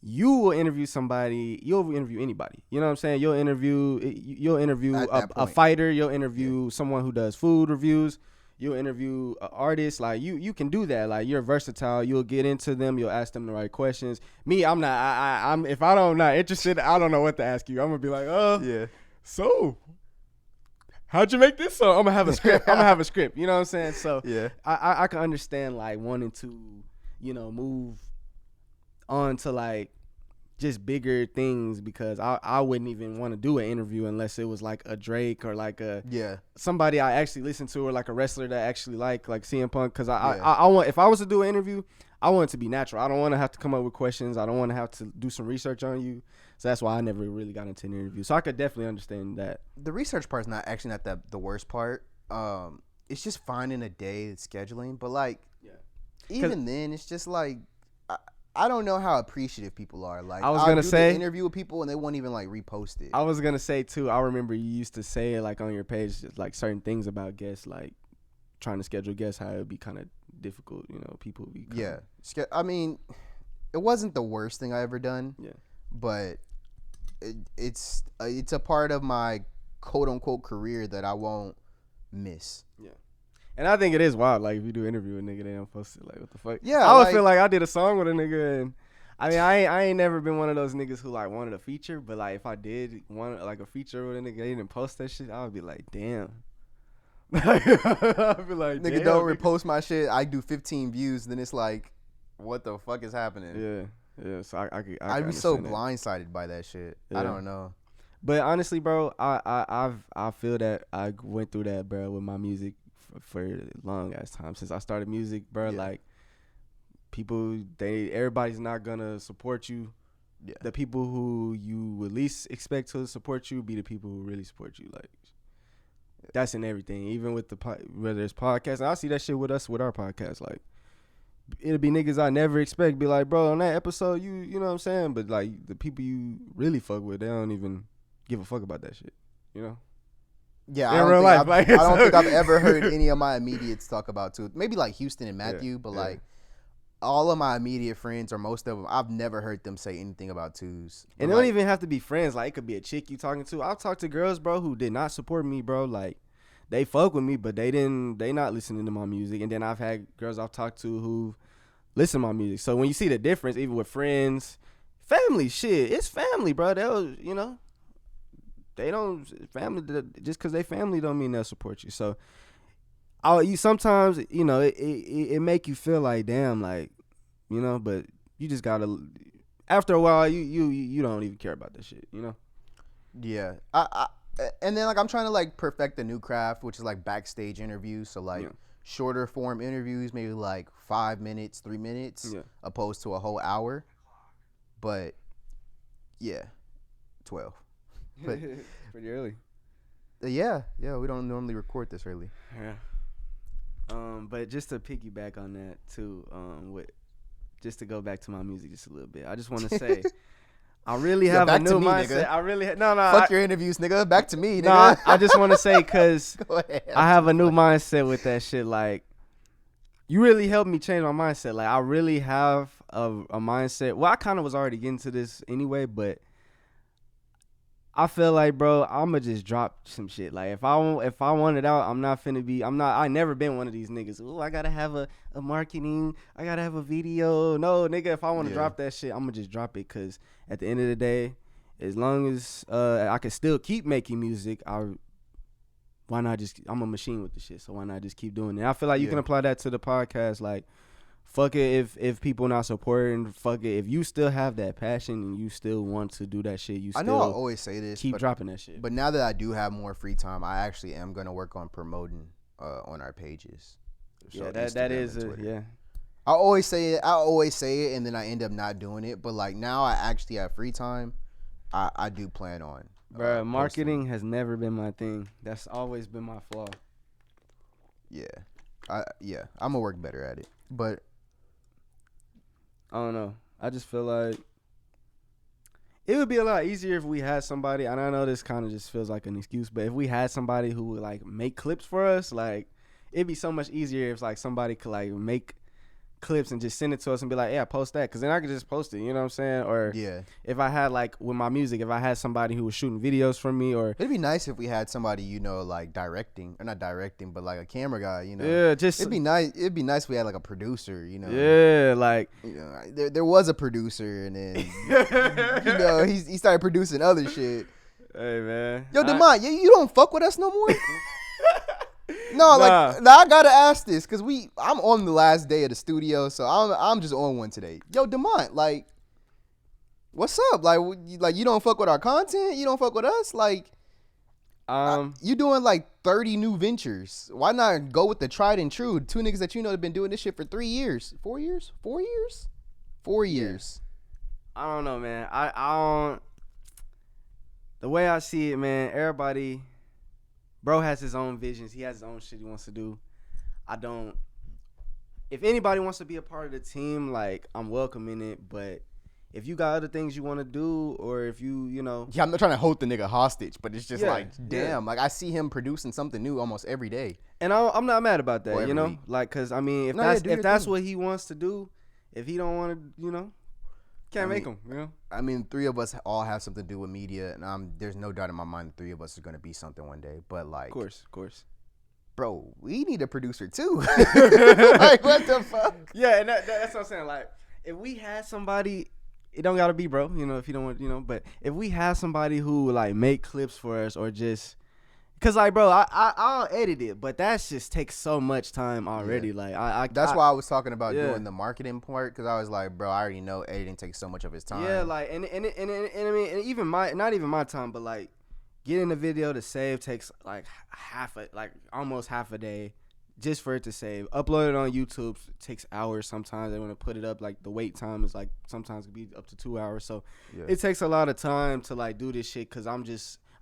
you will interview somebody, you'll interview anybody. You know what I'm saying? You'll interview a fighter, you'll interview someone who does food reviews. You'll interview an artist. Like, you can do that. Like, you're versatile. You'll get into them. You'll ask them the right questions. Me, I'm not. I'm if I'm not interested, I don't know what to ask you. I'm gonna be like, yeah. So, how'd you make this song? I'm gonna have a script. You know what I'm saying? So, Yeah. I can understand, like, wanting to, move on to, like, just bigger things, because I wouldn't even want to do an interview unless it was like a Drake or like somebody I actually listen to, or like a wrestler that I actually like CM Punk. Because I want, if I was to do an interview, I want it to be natural. I don't want to have to come up with questions. I don't want to have to do some research on you. So that's why I never really got into an interview. So I could definitely understand that. The research part's not the worst part. It's just finding a day, scheduling. But like, even then, it's just like, I don't know how appreciative people are. Like, I was gonna say, interview with people and they won't even like repost it. I was gonna say too. I remember you used to say, like, on your page, like, certain things about guests, like trying to schedule guests, how it would be kind of difficult. People would be I mean, it wasn't the worst thing I ever done. Yeah, but it's a part of my quote unquote career that I won't miss. Yeah. And I think it is wild. Like, if you do interview a nigga, they don't post it. Like, what the fuck? Yeah, I would feel like I did a song with a nigga, and I mean, I ain't never been one of those niggas who, like, wanted a feature. But, like, if I did want, like, a feature with a nigga, they didn't post that shit, I would be like, damn. I'd be like, nigga, don't repost my shit. I do 15 views, then it's like, what the fuck is happening? Yeah. So I'd be so blindsided by that shit. Yeah. I don't know. But honestly, bro, I feel that I went through that, bro, with my music for a long ass time since I started music, bro. Yeah. Like, everybody's not gonna support you. Yeah. The people who you would least expect to support you be the people who really support you. Like, that's in everything, even with whether it's podcasts. And I see that shit with us with our podcast. Like, it'll be niggas I never expect be like, bro, on that episode, you know what I'm saying? But, like, the people you really fuck with, they don't even give a fuck about that shit, Yeah, in real life. I don't think I've ever heard any of my immediates talk about too. Maybe like Houston and Matthew, but like all of my immediate friends, or most of them, I've never heard them say anything about twos. And they don't even have to be friends. Like, it could be a chick you talking to. I've talked to girls, bro, who did not support me, bro. Like, they fuck with me, but they not listening to my music. And then I've had girls I've talked to who listen to my music. So when you see the difference, even with friends, family, shit, it's family, bro. They'll, they don't, family, just because they family don't mean they'll support you. So you sometimes, it make you feel like, damn, like, but you just gotta, after a while, you don't even care about that shit, Yeah. And then, like, I'm trying to, like, perfect a new craft, which is like backstage interviews. So like shorter form interviews, maybe like 5 minutes, 3 minutes, opposed to a whole hour. But yeah, 12. But pretty early. Yeah, we don't normally record this early. Yeah. But just to piggyback on that too, just to go back to my music just a little bit, I just want to say, I really have a new mindset. Nigga. Fuck your interviews, nigga. Back to me, nigga. No, I just want to say, because I have a new mindset with that shit. Like, you really helped me change my mindset. Like, I really have a mindset. Well, I kind of was already getting to this anyway, but I feel like, bro, I'ma just drop some shit. Like, if I want it out, I never been one of these niggas. Ooh, I gotta have a marketing, I gotta have a video. No, nigga, if I want to drop that shit, I'ma just drop it. Cause at the end of the day, as long as I can still keep making music, why not just, I'm a machine with the shit, so why not just keep doing it? I feel like you can apply that to the podcast. Like, fuck it if people not supporting. Fuck it if you still have that passion and you still want to do that shit. I know I always say this. Keep dropping that shit. But now that I do have more free time, I actually am gonna work on promoting on our pages. So yeah, that is yeah. I always say it, and then I end up not doing it. But like now, I actually have free time. I do plan on. Bro, marketing has never been my thing. That's always been my flaw. Yeah, I'm gonna work better at it. But I don't know. I just feel like it would be a lot easier if we had somebody, and I know this kind of just feels like an excuse, but if we had somebody who would like make clips for us, like it'd be so much easier if like somebody could like make clips and just send it to us and be like, yeah, post that, because then I could just post it, you know what I'm saying? Or Yeah. if I had like with my music, if I had somebody who was shooting videos for me, or It'd be nice if we had somebody, like directing, or not directing, but like a camera guy, yeah, just It'd be nice. It'd be nice if we had like a producer, yeah, like there was a producer, and then he started producing other shit. hey man, Yo, Demont, you don't fuck with us no more. No, Nah. I gotta ask this because I'm on the last day of the studio, so I'm just on one today. Yo, Demont, like, what's up? Like, you don't fuck with our content? You don't fuck with us? Like, you doing like 30 new ventures? Why not go with the tried and true? Two niggas that have been doing this shit for 3 years, 4 years, 4 years, 4 years. I don't know, man. I don't. The way I see it, man, everybody. Bro has his own visions. He has his own shit he wants to do. I don't. If anybody wants to be a part of the team, like, I'm welcoming it. But if you got other things you want to do, or if you know. Yeah, I'm not trying to hold the nigga hostage, but it's just Yeah, damn. Like, I see him producing something new almost every day. And I'm not mad about that, Or you every know? week. Like, because, I mean, if No, yeah, do your that's thing. what he wants to do, if he don't want to, you know, can't make him, you know? I mean, three of us all have something to do with media, and there's no doubt in my mind the three of us are going to be something one day. But, like, Of course. bro, we need a producer too. Like, what the fuck? Yeah, and that's what I'm saying. Like, if we had somebody, it don't gotta be bro, you know, if you don't want, you know, but if we had somebody who like make clips for us, or just, cause like, bro, I'll edit it, but that just takes so much time already. Yeah. Like, That's why I was talking about yeah. doing the marketing part, because I was like, bro, I already know editing takes so much of his time. yeah, like, and I mean, and even not even my time, but like, getting the video to save takes like almost half a day just for it to save. Upload it on YouTube takes hours sometimes. They want to put it up, like the wait time is like sometimes it be up to 2 hours. So Yeah. it takes a lot of time to like do this shit, because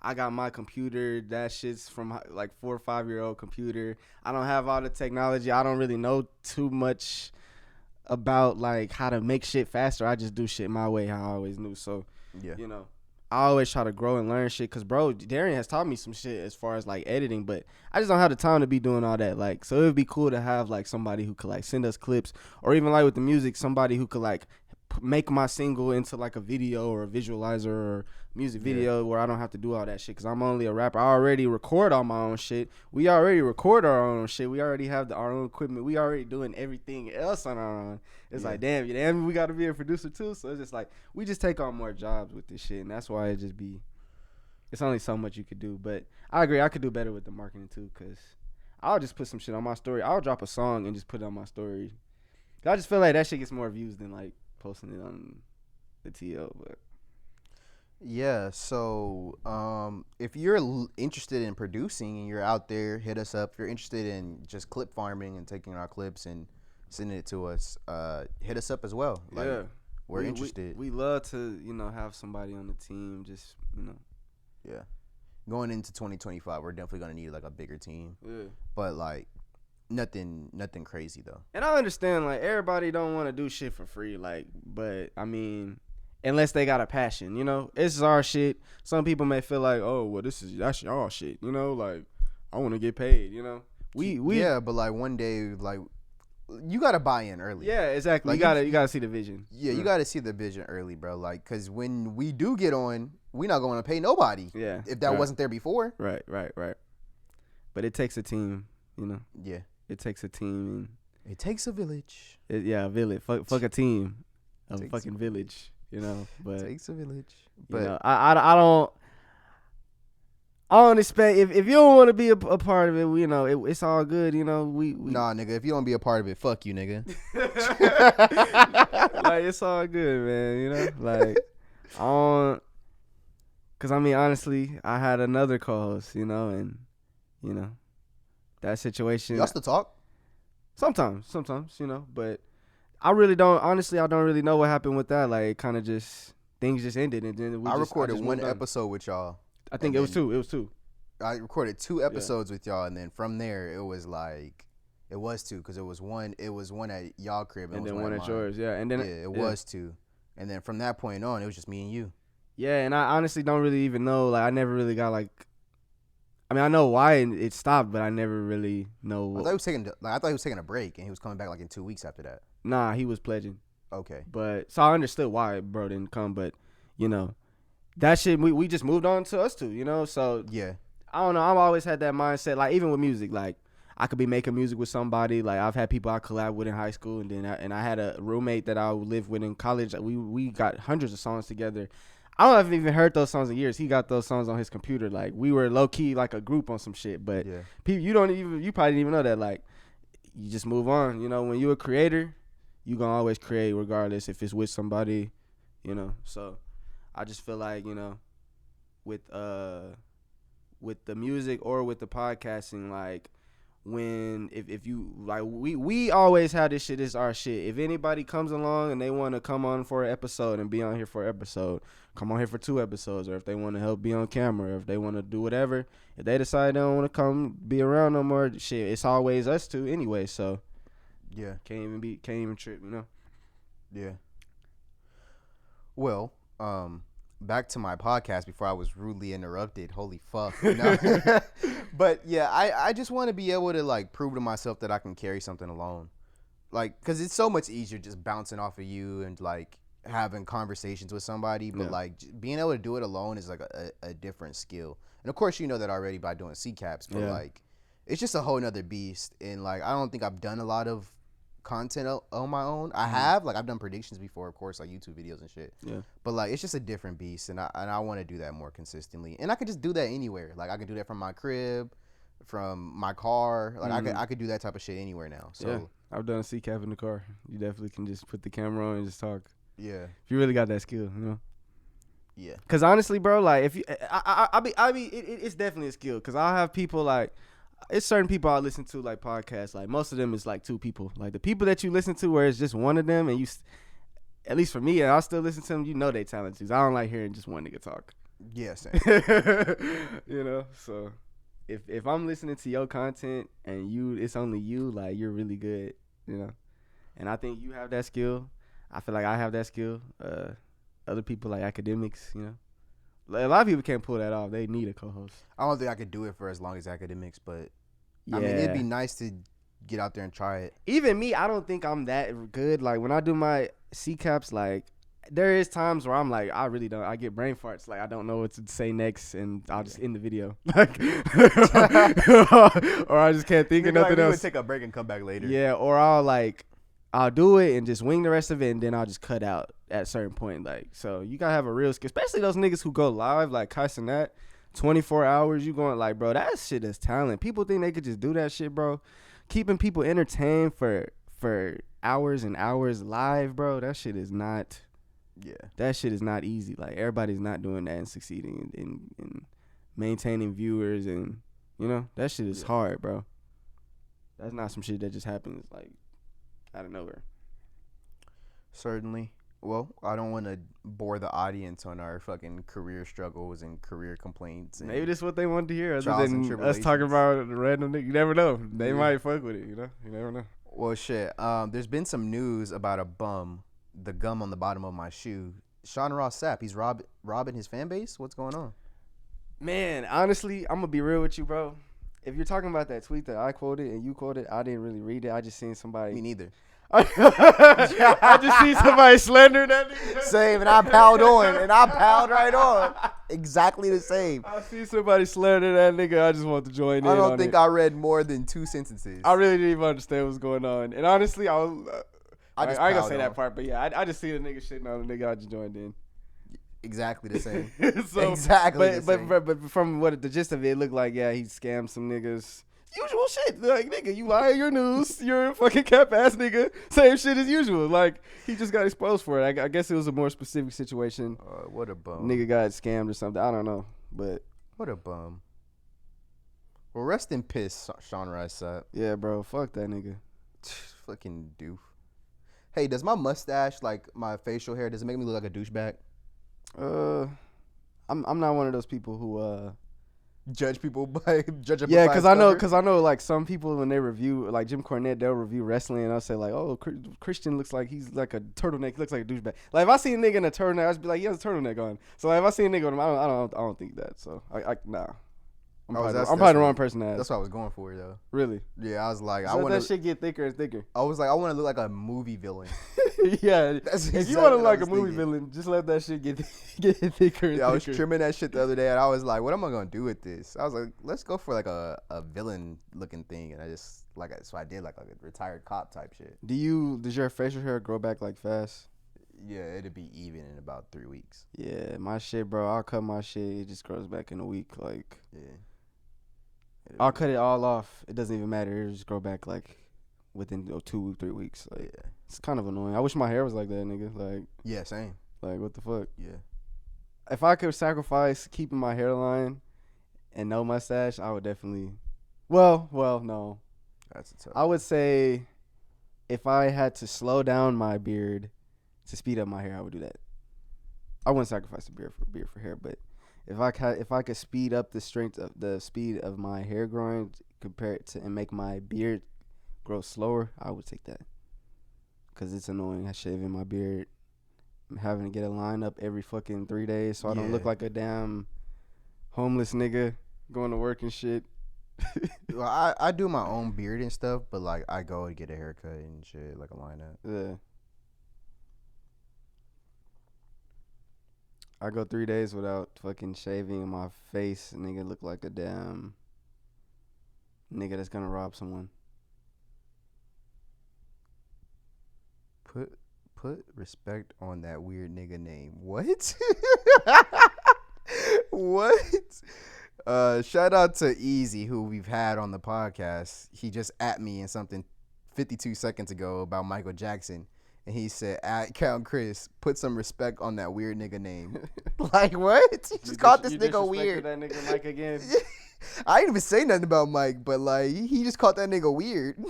I got my computer, that shit's from like 4 or 5 year old computer. I don't have all the technology. I don't really know too much about like how to make shit faster. I just do shit my way, how I always knew. So Yeah. you know, I always try to grow and learn shit, because bro, Darian has taught me some shit as far as like editing, but I just don't have the time to be doing all that. Like, so it would be cool to have like somebody who could like send us clips, or even like with the music, somebody who could like make my single into like a video or a visualizer or music video where I don't have to do all that shit, because I'm only a rapper. I already record all my own shit. We already record our own shit. We already have our own equipment. We already doing everything else on our own. It's like, damn, we got to be a producer too. So it's just like, we just take on more jobs with this shit, and that's why it's only so much you could do. But I agree, I could do better with the marketing too, because I'll just put some shit on my story. I'll drop a song and just put it on my story. I just feel like that shit gets more views than like posting it on the TL. But Yeah, so if you're interested in producing and you're out there, hit us up. If you're interested in just clip farming and taking our clips and sending it to us, hit us up as well. Like, yeah, we're interested. We love to, have somebody on the team. Just, Yeah. Going into 2025, we're definitely going to need like a bigger team. yeah. But like nothing crazy though. And I understand, like, everybody don't want to do shit for free, like, but I mean, unless they got a passion, this is our shit. Some people may feel like, oh, well, that's y'all shit, like, I want to get paid, We Yeah, but like one day, like, you gotta buy in early. Yeah, exactly. Like, you gotta see the vision. Yeah, you gotta see the vision early, bro. Like, cause when we do get on, we're not going to pay nobody. Yeah, if that wasn't there before. Right. But it takes a team, Yeah, it takes a team. it takes a village. A village. Fuck a team, a fucking village. But It takes a village. But I don't expect, if you don't want to be a part of it, it's all good. We Nah, nigga. If you don't be a part of it, fuck you, nigga. like, it's all good, man. Like, I don't, cause I mean, honestly, I had another co-host, and that situation. Y'all still talk? Sometimes, but I really don't. Honestly, I don't really know what happened with that. Like, kind of just things just ended, and then I recorded just one moved on. episode with y'all. I think it was two. I recorded 2 episodes with y'all, and then from there it was like It was two because it was one. It was one at y'all crib and it was then one at mine. yours. Yeah, and then it was two, and then from that point on, it was just me and you. Yeah, and I honestly don't really even know. Like, I never really got like. I mean, I know why it stopped, but I never really know. I thought he was taking a break, and he was coming back like in 2 weeks after that. Nah, he was pledging. Okay. But so I understood why bro didn't come, but that shit we just moved on to us two, So Yeah. I don't know. I've always had that mindset, like even with music, like I could be making music with somebody. Like I've had people I collab with in high school, and then I had a roommate that I lived with in college. We got hundreds of songs together. I don't have even heard those songs in years. He got those songs on his computer. Like we were low key like a group on some shit. But Yeah. people, you probably didn't even know that. Like you just move on. When you're a creator, you gonna always create regardless if it's with somebody. So I just feel like with the music or with the podcasting, like when if you like we always have this shit is our shit. If anybody comes along and they want to come on for an episode and be on here for an episode, come on here for 2 episodes, or if they want to help be on camera, or if they want to do whatever, if they decide they don't want to come be around no more, shit, it's always us two anyway. So Yeah. can't even trip, Yeah. Well, back to my podcast before I was rudely interrupted. Holy fuck. But yeah, I just want to be able to like prove to myself that I can carry something alone. Like, cause it's so much easier just bouncing off of you and like having conversations with somebody. But like being able to do it alone is like a different skill. And of course you know that already by doing CCAPs, but like it's just a whole nother beast. And like, I don't think I've done a lot of content on my own. I have, like, I've done predictions before, of course, like YouTube videos and shit. Yeah. But like, it's just a different beast, and I want to do that more consistently. And I could just do that anywhere. Like, I could do that from my crib, from my car. Like, I could do that type of shit anywhere now. So yeah, I've done a CCAP in the car. You definitely can just put the camera on and just talk. yeah, If you really got that skill, yeah, Cause honestly, bro, like if you, it's definitely a skill. Cause I'll have people like, it's certain people I listen to like podcasts. Like most of them is like 2 people. Like the people that you listen to, where it's just one of them, and you, at least for me, and I'll still listen to them. They talented. I don't like hearing just one nigga talk. yeah, same. So if I'm listening to your content and it's only you, like you're really good, And I think you have that skill. I feel like I have that skill. Other people like academics, Like, a lot of people can't pull that off. They need a co-host. I don't think I could do it for as long as academics, but Yeah. I mean, it'd be nice to get out there and try it. Even me, I don't think I'm that good. Like when I do my CCAPs, like there is times where I'm like, I really don't. I get brain farts. Like I don't know what to say next, and I'll just end the video. Like, or I just can't think of nothing else. Would take a break and come back later. Yeah, or I'll do it and just wing the rest of it, and then I'll just cut out at a certain point. Like, so you gotta have a real skill, especially those niggas who go live, like cussing that 24 hours. You going like, bro, that shit is talent. People think they could just do that shit, bro. Keeping people entertained for hours and hours live, bro. That shit is not. Yeah. That shit is not easy. Like everybody's not doing that and succeeding in maintaining viewers, and that shit is hard, bro. That's not some shit that just happens like out of nowhere. Certainly. Well, I don't want to bore the audience on our fucking career struggles and career complaints. And Maybe that's what they wanted to hear, other trials and than us talking tribulations. about random niggas. You never know. They might fuck with it, You never know. Well, shit. There's been some news about a bum, the gum on the bottom of my shoe. Sean Ross Sapp, he's robbing his fan base? What's going on? Man, honestly, I'm going to be real with you, bro. If you're talking about that tweet that I quoted and you quoted, I didn't really read it. I just seen somebody. Me neither. I just see somebody slandering that nigga. Same, and I piled on, and I piled right on. Exactly the same. I see somebody slandering that nigga. I just want to join in. I don't on think it. I read more than 2 sentences. I really didn't even understand what's going on. And honestly, I ain't gonna piled say on. that part, but yeah, I just see the nigga shitting on the nigga. I just joined in. Exactly the same. So, Exactly the same. But from what the gist of it looked like, yeah, he scammed some niggas. Usual shit. Like, nigga, you lie in your news. You're a fucking cap ass nigga. Same shit as usual. Like, he just got exposed for it. I guess it was a more specific situation. What a bum. Nigga got scammed or something. I don't know. But What a bum. Well, rest in piss, Sean Rice Sapp. yeah, bro, fuck that nigga. Fucking doof. Hey, does my mustache, like my facial hair, does it make me look like a douchebag? I'm not one of those people who judge people by judge. Yeah, because I know, like some people when they review, like Jim Cornette, they'll review wrestling, and I'll say like, oh, Christian looks like he's like a turtleneck, he looks like a douchebag. Like if I see a nigga in a turtleneck, I'll just be like, he has a turtleneck on. So like if I see a nigga with him, I don't think that. So nah. I'm probably the wrong person to ask. That's what I was going for, though. Really? Yeah, I was like, I want that shit get thicker and thicker. I was like, I want to look like a movie villain. Yeah, That's if exactly you want to look what I like a was movie thinking. villain, just let that shit get thicker and Yeah, I was thicker. trimming that shit the other day, and I was like, what am I gonna do with this? I was like, let's go for like a villain looking thing, and I just so I did like a retired cop type shit. Does your facial hair grow back like fast? Yeah, it'd be even in about 3 weeks. Yeah, my shit, bro. I'll cut my shit. It just grows back in a week. Like, Yeah. I'll cut it all off. It doesn't even matter. It'll just grow back like within 2 3 weeks. Like, Yeah. it's kind of annoying. I wish my hair was like that, nigga. Yeah, same. Like what the fuck? Yeah. If I could sacrifice keeping my hairline and no mustache, I would definitely. Well, no. That's a tough. I would say if I had to slow down my beard to speed up my hair, I would do that. I wouldn't sacrifice the beard for hair, but if I could speed up the speed of my hair growing compared to and make my beard grow slower, I would take that. Cause it's annoying. I shaving my beard, I'm having to get a line up every fucking 3 days, so I don't look like a damn homeless nigga going to work and shit. Well, I do my own beard and stuff, but like I go and get a haircut and shit, like a lineup. Yeah. I go 3 days without fucking shaving my face. Nigga look like a damn nigga that's gonna rob someone. Put respect on that weird nigga name. What? What? Shout out to Easy, who we've had on the podcast. He just at me in something 52 seconds ago about Michael Jackson. And he said, at Count Chris, put some respect on that weird nigga name. Like, what? He just called this nigga weird. That nigga Mike again. I didn't even say nothing about Mike, but like, he just called that nigga weird.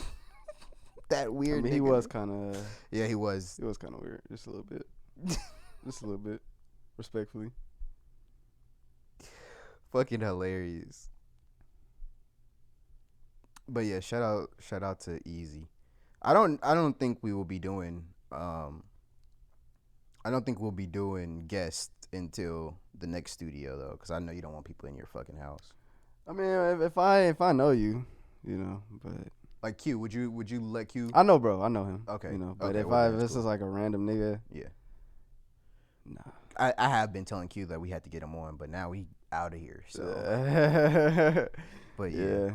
That weird nigga. He was kind of. Yeah, he was. He was kind of weird. Just a little bit. Just a little bit. Respectfully. Fucking hilarious. But yeah, shout out to Easy. I don't think we will be doing I don't think we'll be doing guests until the next studio though, because I know you don't want people in your fucking house. I mean, if I know you, but like Q, would you let Q? I know, bro. I know him. Okay. But okay, if this is like a random nigga, yeah, nah. I have been telling Q that we had to get him on, but now we out of here. So, but yeah.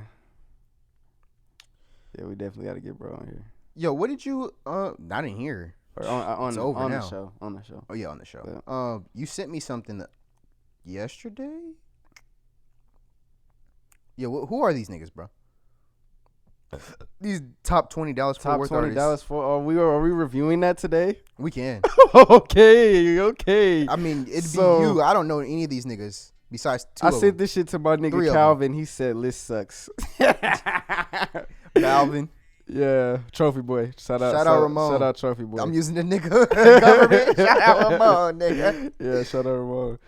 Yeah, we definitely got to get bro on here. Yo, what did you? Not in here. Or on It's over now. the show. On the show. Oh yeah, on the show. Yeah. You sent me something yesterday. Yeah, who are these niggas, bro? These top $20 Top Fort Worth $20 artists. for. Are we reviewing that today? We can. Okay. I mean, it'd So- be you. I don't know any of these niggas besides two. I of sent them. this shit to my Three nigga of Calvin. He said list sucks. Calvin. Yeah, Trophy Boy. Shout out Ramon. Shout out Trophy Boy. I'm using the nigga government. Shout out Ramon, nigga. Yeah, shout out Ramon.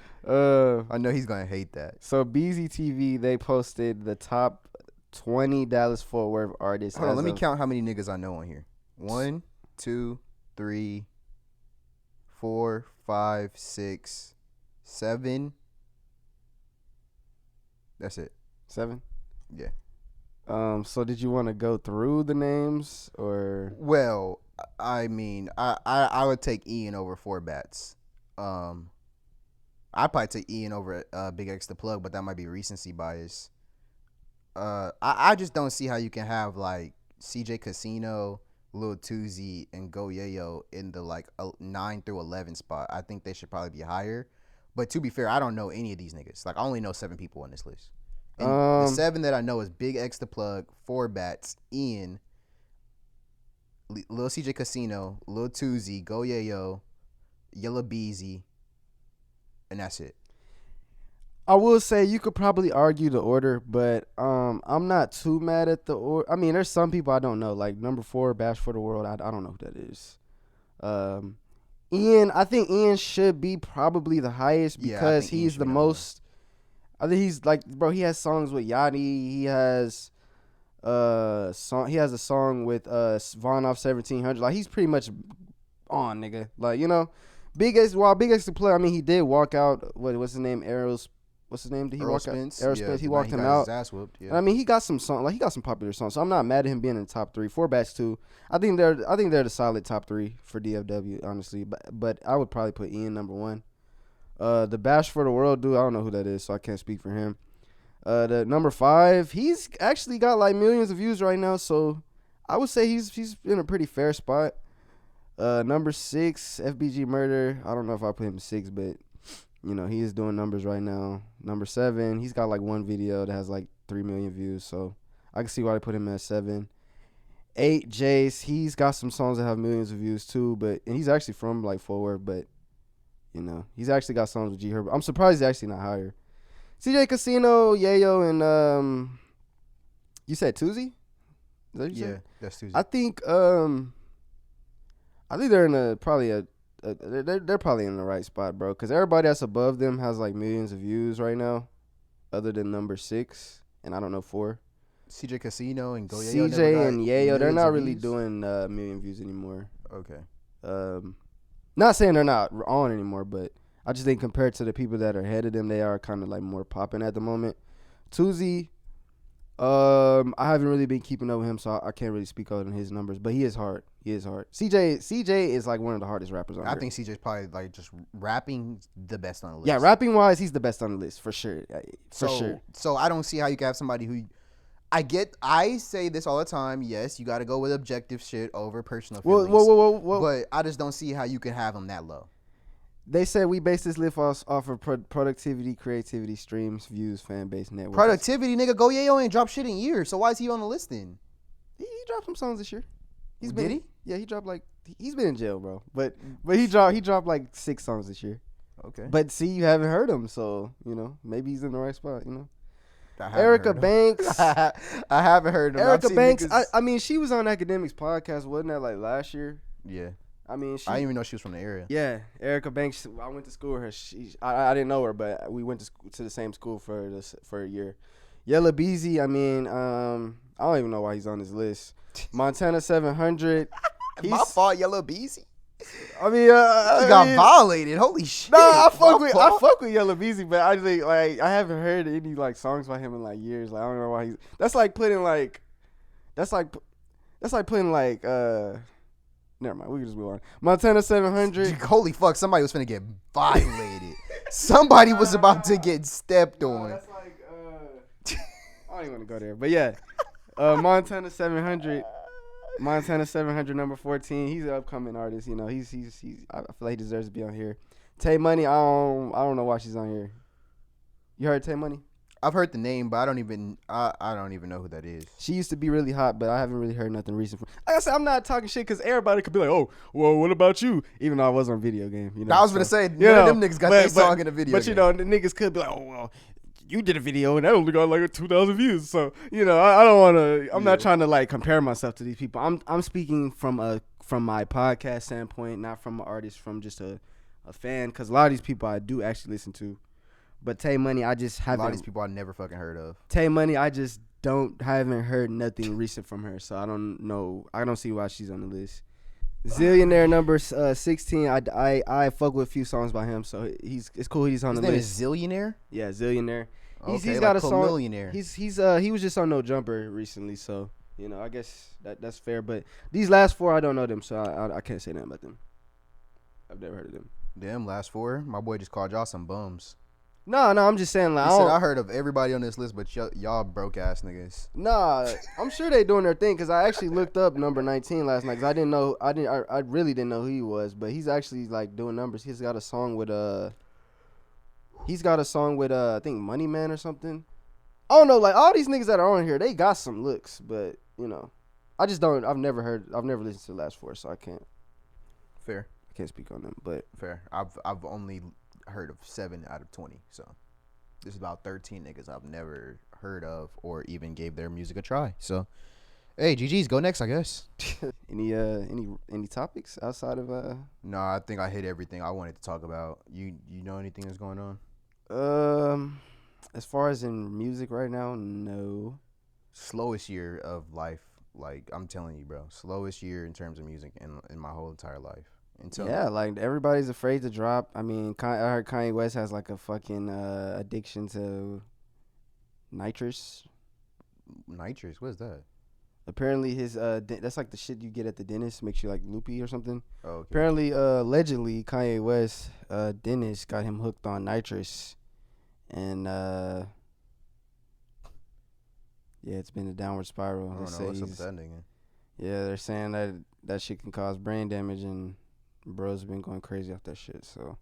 I know he's gonna hate that. So BZTV, they posted the top 20 Dallas Fort Worth artists. Hold on, let me count how many niggas I know on here. 1, 2, 3, 4, 5, 6, 7. That's it. 7. Yeah. So did you want to go through the names or? Well, I mean, I would take Ian over 4 Bats. I'd probably take Ian over Big X the Plug, but that might be recency bias. I just don't see how you can have like CJ Casino, Lil Tuzi, and Go Yayo in the like 9 through 11 spot. I think they should probably be higher. But to be fair, I don't know any of these niggas. Like I only know 7 people on this list. And the 7 that I know is Big X the Plug, 4 Bats, Ian, Lil CJ Casino, Lil Tuzi, Go Yayo, Yella Beezy, and that's it. I will say you could probably argue the order, but I'm not too mad at the order. I mean, there's some people I don't know, like number 4, Bash for the World. I don't know who that is. Ian, I think Ian should be probably the highest because he's the most. I think he's like, bro. He has songs with Yachty. He has He has a song with Vaughn off 1700. Like he's pretty much on, nigga. Like Big X. While Big X to play, I mean he did walk out. What's his name? What's his name? Did he Earl walk Spence, out? Earl yeah, Spence. He the walked night him got out. his ass whooped. Yeah. And I mean, he got some he got some popular songs. So I'm not mad at him being in the top 3. Four Bats too. I think they're the solid top 3 for DFW, honestly. But I would probably put Ian number 1. The Bash for the World dude, I don't know who that is, so I can't speak for him. The number 5, he's actually got like millions of views right now, so I would say he's in a pretty fair spot. Number 6, FBG Murder. I don't know if I put him 6, but he is doing numbers right now. Number 7, he's got like one video that has like 3 million views, so I can see why they put him at 7. 8, Jace. He's got some songs that have millions of views too, and he's actually from like Fort Worth, but he's actually got songs with G Herb. I'm surprised he's actually not higher. CJ Casino, Yayo, and you said Tuesday? Is that what you said? That's Tuesday. I think they're in they're probably in the right spot, bro. Because everybody that's above them has like millions of views right now, other than number 6, and I don't know 4. CJ Casino and Go Yayo. CJ and Yayo, they're not really views? doing million views anymore. Okay. Not saying they're not on anymore, but I just think compared to the people that are ahead of them, they are kind of like more popping at the moment. Tuzi, I haven't really been keeping up with him, so I can't really speak on his numbers, but he is hard. CJ is like one of the hardest rappers on I here. think CJ's probably like just rapping the best on the list. Yeah, rapping wise, he's the best on the list for sure. Sure. So I don't see how you can have somebody who I say this all the time. Yes, you got to go with objective shit over personal feelings. Whoa. But I just don't see how you can have him that low. They said we base this list off of productivity, creativity, streams, views, fan base, network. Productivity, nigga. Go Yayo ain't dropped shit in years. So why is he on the list then? He dropped some songs this year. Did he? Yeah, he dropped he's been in jail, bro. But he dropped like 6 songs this year. Okay. But see, you haven't heard him, so maybe he's in the right spot. Erica Banks. I haven't heard him. Erica Banks. I mean, she was on Academics podcast, wasn't that like last year? Yeah. I mean, I didn't even know she was from the area. Yeah, Erica Banks. I went to school with her. I didn't know her, but we went to the same school for a year. Yella Beezy. I mean, I don't even know why he's on this list. Montana 700. My fault, Yellow Beezy. I mean, he got violated. Holy shit. No, I fuck with Yella Beezy, but I think like I haven't heard any like songs by him in like years. Like I don't know why he's. That's like putting like. Never mind. We can just move on. Montana 700. Holy fuck! Somebody was finna get violated. Somebody was about to get stepped on. That's like I don't even want to go there, but yeah, Montana 700. Montana 700 number 14. He's an upcoming artist. He's. I feel like he deserves to be on here. Tay Money. I don't know why she's on here. You heard Tay Money? I've heard the name, but I don't even know who that is. She used to be really hot, but I haven't really heard nothing recent from. Like I said, I'm not talking shit because everybody could be like, "Oh, well, what about you?" Even though I was on video game. I was gonna say none of them niggas got their song in a video. But game. the niggas could be like, "Oh, well, you did a video and that only got like 2,000 views." So I don't want to. I'm not trying to like compare myself to these people. I'm speaking from my podcast standpoint, not from an artist, from just a fan. Because a lot of these people I do actually listen to. But Tay Money, I just haven't. A lot of these people I never fucking heard of. Tay Money, I just haven't heard nothing recent from her, so I don't know. I don't see why she's on the list. Zillionaire number 16. I fuck with a few songs by him, so it's cool. He's on the list. His name is Zillionaire. Yeah, Zillionaire. He's Okay, got like a song. Millionaire. He was just on No Jumper recently, so I guess that's fair. But these last 4, I don't know them, so I can't say nothing about them. I've never heard of them. Damn, last 4. My boy just called y'all some bums. No, I'm just saying like I heard of everybody on this list, but y'all broke ass niggas. Nah, I'm sure they doing their thing because I actually looked up number 19 last night because I really didn't know who he was, but he's actually like doing numbers. He's got a song with I think Money Man or something. I don't know, like all these niggas that are on here, they got some looks, but I just don't. I've never listened to the last 4, so I can't speak on them. But fair. I've only heard of 7 out of 20, so there's about 13 niggas I've never heard of or even gave their music a try. So hey, GG's, go next, I guess. any topics outside of No, I think I hit everything I wanted to talk about. You know anything that's going on? As far as in music right now, no. Slowest year of life. Like I'm telling you, bro. Slowest year in terms of music in my whole entire life. Until Yeah, like everybody's afraid to drop. I mean, I heard Kanye West has like a fucking addiction to nitrous. nitrous. What is that? Apparently, his that's like the shit you get at the dentist, makes you like loopy or something. Oh, okay. Apparently, allegedly, Kanye West dentist got him hooked on nitrous, and yeah, it's been a downward spiral. I They don't say know what's up he's with that nigga. yeah, they're saying that shit can cause brain damage, and bro's been going crazy off that shit. So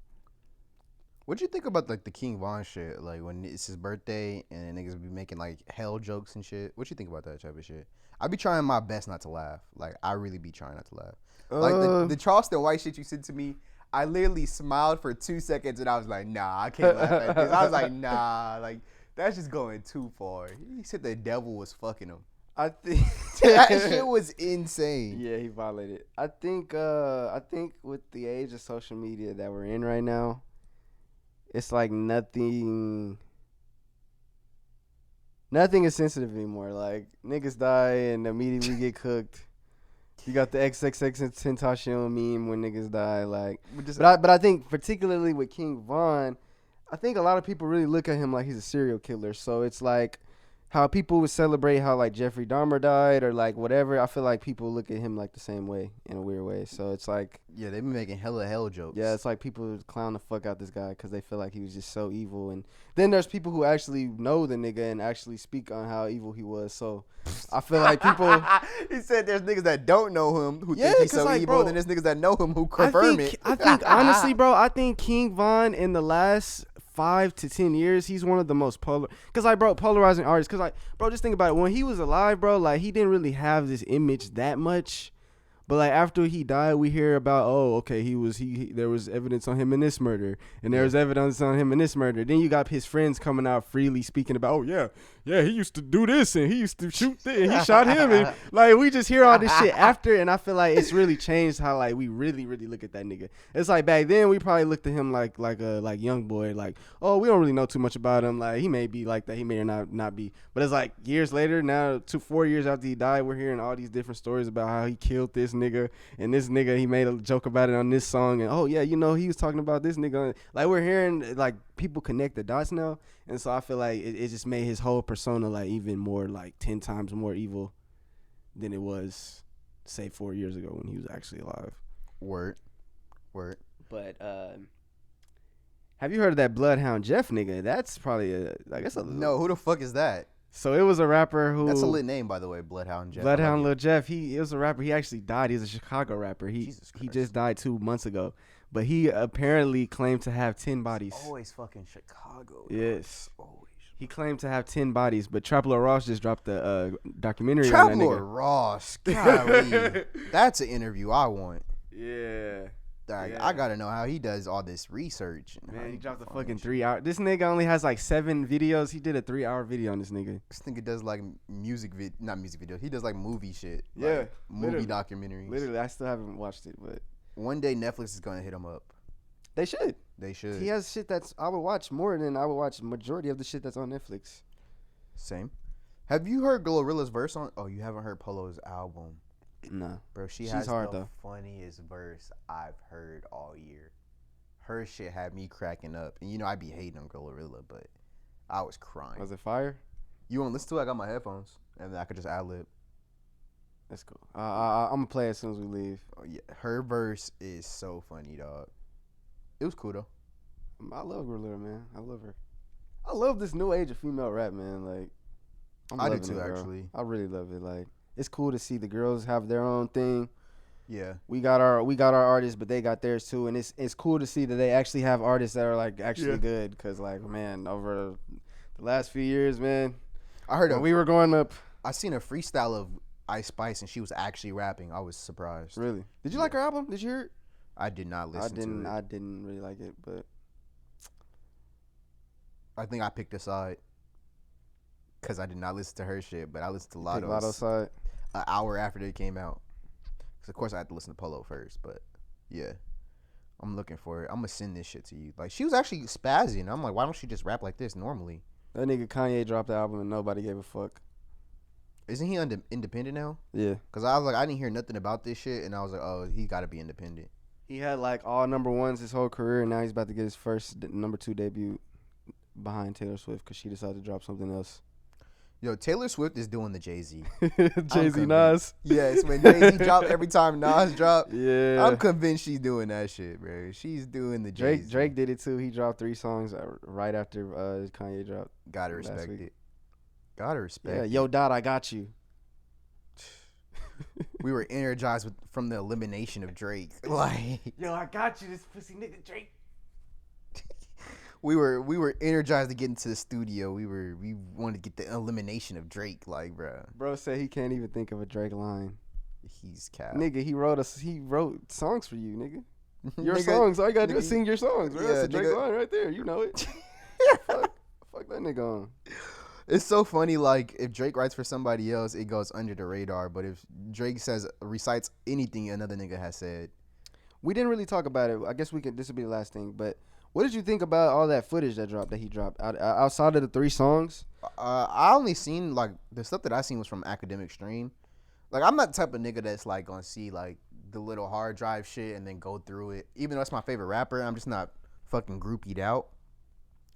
What you think about like the King Von shit? Like when it's his birthday and niggas be making like hell jokes and shit. What you think about that type of shit? I be trying my best not to laugh. Like I really be trying not to laugh. Like the Charleston White shit you sent to me. I literally smiled for 2 seconds and I was like, nah, I can't laugh at this. I was like, nah, like that's just going too far. He said the devil was fucking him. I think That shit was insane. yeah, he violated. I think with the age of social media that we're in right now, it's like nothing is sensitive anymore. Like niggas die and immediately get cooked. You got the XXX Tentacion meme when niggas die. Like, but I think particularly with King Von, I think a lot of people really look at him like he's a serial killer. So it's like how people would celebrate how like Jeffrey Dahmer died or like whatever. I feel like people look at him like the same way in a weird way. So it's like, yeah, they be making hella hell jokes. yeah, it's like people clown the fuck out this guy because they feel like he was just so evil. And then there's people who actually know the nigga and actually speak on how evil he was. So I feel like people. He said there's niggas that don't know him who Yeah, think he's 'cause, so like, evil, bro, and then there's niggas that know him who confirm it. I think honestly, bro, I think King Von in the last 5 to 10 years, he's one of the most polarizing artists. Cause like, bro, just think about it. When he was alive, bro, like he didn't really have this image that much. But like after he died, we hear about okay, there was evidence on him in this murder, and there was evidence on him in this murder. Then you got his friends coming out freely speaking about he used to do this and he used to shoot this and he shot him, and like we just hear all this shit after, and I feel like it's really changed how like we really look at that nigga. It's like back then we probably looked at him like a young boy, like we don't really know too much about him, like he may be like that, he may or not be. But it's like years later now, 4 years after he died, we're hearing all these different stories about how he killed this nigga, and this nigga, he made a joke about it on this song, and he was talking about this nigga. Like we're hearing like people connect the dots now, and so I feel like it just made his whole persona like even more like 10 times more evil than it was say 4 years ago when he was actually alive. Word. But have you heard of that Bloodhound Jeff nigga? That's probably No, who the fuck is that? So it was a rapper who. That's a lit name, by the way, Bloodhound Jeff. Bloodhound Lil Jeff. It was a rapper. He actually died. He's a Chicago rapper. He Jesus just died 2 months ago, but he apparently claimed to have 10 bodies. Always fucking Chicago. Yes. Always. He claimed to have 10 bodies, but Trap Lord Ross just dropped the documentary on Trap that Lord nigga. Ross. Golly. That's an interview I want. Yeah. Like, Yeah. I gotta know how he does all this research. And how Man, he dropped a find fucking shit. 3 hour. This nigga only has like 7 videos. He did a 3-hour video on this nigga. This nigga does like not music video. He does like movie shit. Yeah, like, movie literally. documentaries. Literally, I still haven't watched it, but One day Netflix is gonna hit him up. they should. They should. He has shit that's I would watch more than I would watch majority of the shit that's on Netflix. Same. Have you heard Glorilla's verse on? Oh, you haven't heard Polo's album, Nah. bro. She's She's hard, the though. funniest verse I've heard all year. Her shit had me cracking up, and I be hating on Glorilla, but I was crying. Was it fire? You want to listen to it? I got my headphones, and then I could just ad lib. That's cool. I'm gonna play it as soon as we leave. Oh, yeah, her verse is so funny, dog. It was cool though. I love Glorilla, man. I love her. I love this new age of female rap, man. Like, I do loving too, it, bro. actually. I really love it. Like, it's cool to see the girls have their own thing. Yeah. We got our artists, but they got theirs too, and it's cool to see that they actually have artists that are like actually good. Cause like, man, over the last few years, man, I heard when we were growing up. I seen a freestyle of Ice Spice, and she was actually rapping. I was surprised. Really? Did you like her album? Did you hear it? I did not listen to it. I didn't really like it, but I think I picked a side because I did not listen to her shit, but I listened to Take Latto Latto's side. an hour after they came out. Because, of course, I had to listen to Polo first, but yeah. I'm looking for it. I'm going to send this shit to you. Like, she was actually spazzing. I'm like, why don't she just rap like this normally? That nigga Kanye dropped the album and nobody gave a fuck. Isn't he independent now? Yeah. Cause I was like, I didn't hear nothing about this shit, and I was like, oh, he got to be independent. He had like all number ones his whole career, and now he's about to get his first number 2 debut behind Taylor Swift because she decided to drop something else. Yo, Taylor Swift is doing the Jay-Z. Jay-Z Nas. Yes, when Jay-Z drop, every time Nas drop, Yeah. I'm convinced she's doing that shit, bro. She's doing the Jay-Z. Drake did it too. He dropped 3 songs right after Kanye dropped. Gotta last respect week. it. Gotta respect Yeah, it. Yo Dot, I got you. We were energized from the elimination of Drake. Like, Yo, I got you, this pussy nigga Drake. we were energized to get into the studio. We wanted to get the elimination of Drake. Like, bro, Bro said he can't even think of a Drake line. he's cap. Nigga, he wrote songs for you, nigga. Your Nigga, songs. All you gotta do is nigga, sing your songs, bro. yeah, That's a Drake nigga. line right there. You know it. fuck that nigga on. It's so funny. Like, if Drake writes for somebody else, it goes under the radar. But if Drake recites anything another nigga has said, We didn't really talk about it. I guess this will be the last thing. But what did you think about all that footage that he dropped outside of the 3 songs? I only seen like the stuff that I seen was from Academic Stream. Like, I'm not the type of nigga that's like gonna see like the little hard drive shit and then go through it. Even though it's my favorite rapper, I'm just not fucking groupied out.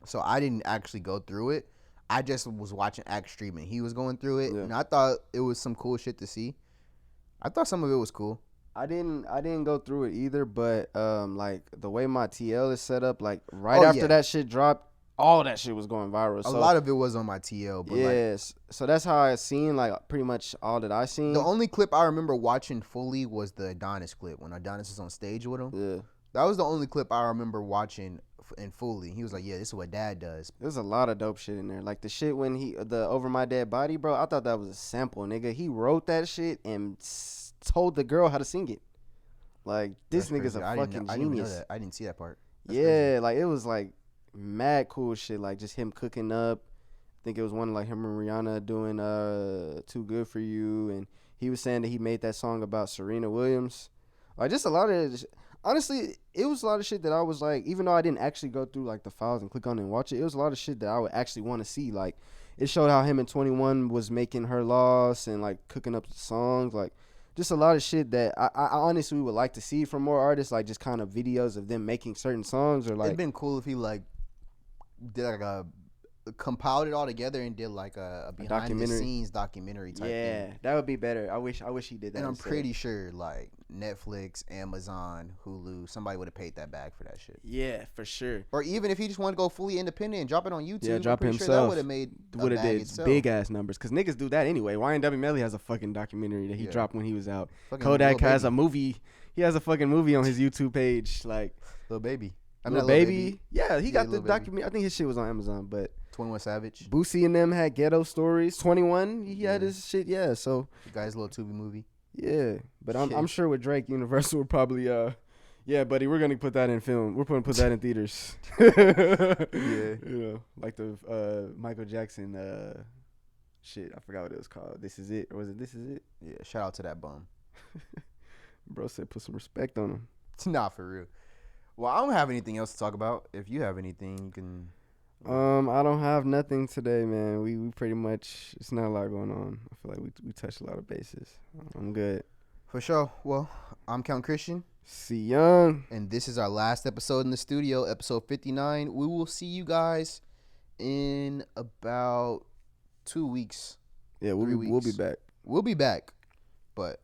So I didn't actually go through it. I just was watching Act Stream and he was going through it, Yeah. and I thought it was some cool shit to see. I thought some of it was cool. I didn't go through it either, but like the way my TL is set up, like right Oh, after yeah. that shit dropped, all that shit was going viral. A lot of it was on my TL, but like, yes. So that's how I seen like pretty much all that I seen. the only clip I remember watching fully was the Adonis clip when Adonis was on stage with him. Yeah. That was the only clip I remember watching in fully. He was like, "Yeah, this is what Dad does." There's a lot of dope shit in there. Like the shit when the Over My Dead Body, bro. I thought that was a sample, nigga. He wrote that shit and told the girl how to sing it. Like this That's nigga's crazy. a I fucking didn't know genius. that. I didn't see that part. That's Yeah, crazy. like it was like mad cool shit. Like just him cooking up. I think it was one like him and Rihanna doing Too Good For You, and he was saying that he made that song about Serena Williams. Like just a lot of honestly, it was a lot of shit that I was like, even though I didn't actually go through like the files and click on it and watch it, it was a lot of shit that I would actually want to see. Like it showed how him and 21 was making Her Loss and like cooking up the songs, like just a lot of shit that I honestly would like to see from more artists, like just kind of videos of them making certain songs or like It'd been cool if he like did like compiled it all together and did like a behind the documentary. scenes documentary type yeah, thing. that would be better. I wish he did that. And I'm instead. pretty sure like Netflix, Amazon, Hulu, somebody would have paid that back for that shit. Yeah, for sure. Or even if he just wanted to go fully independent and drop it on YouTube, Yeah, I'm drop pretty it sure that himself. would have made Would have did itself. big ass numbers because niggas do that anyway. YNW Melly has a fucking documentary that he Yeah. dropped when he was out. Fucking Kodak Lil has a Baby. movie. He has a fucking movie on his YouTube page. Like Lil Baby. I mean, Lil not Lil Baby. Yeah, he Yeah, got the Lil Baby. documentary. I think his shit was on Amazon, but 21 Savage. Boosie and them had Ghetto Stories. 21, he had Yeah. his shit. Yeah, so The guy's little Tubi movie. yeah, but I'm Shit. sure with Drake, Universal would probably yeah, buddy, we're gonna put that in film. We're gonna put that in theaters. Yeah. You know, like the Michael Jackson shit. I forgot what it was called. This Is It, or was it This Is It? Yeah, shout out to that bum. Bro said put some respect on him. Not for real. Well, I don't have anything else to talk about. If you have anything, you can. I don't have nothing today, man. We pretty much, it's not a lot going on. I feel like we touched a lot of bases. I'm good. For sure. Well, I'm Count Christian, See Young. and this is our last episode in the studio, episode 59. We will see you guys in about 2 weeks. Yeah, 3 we'll be weeks. back. We'll be back, but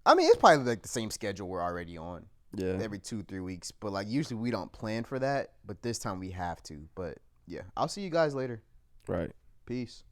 I mean, it's probably like the same schedule we're already on. Yeah. Every 2-3 weeks, but like usually we don't plan for that, but this time we have to. But yeah, I'll see you guys later. Right. Peace.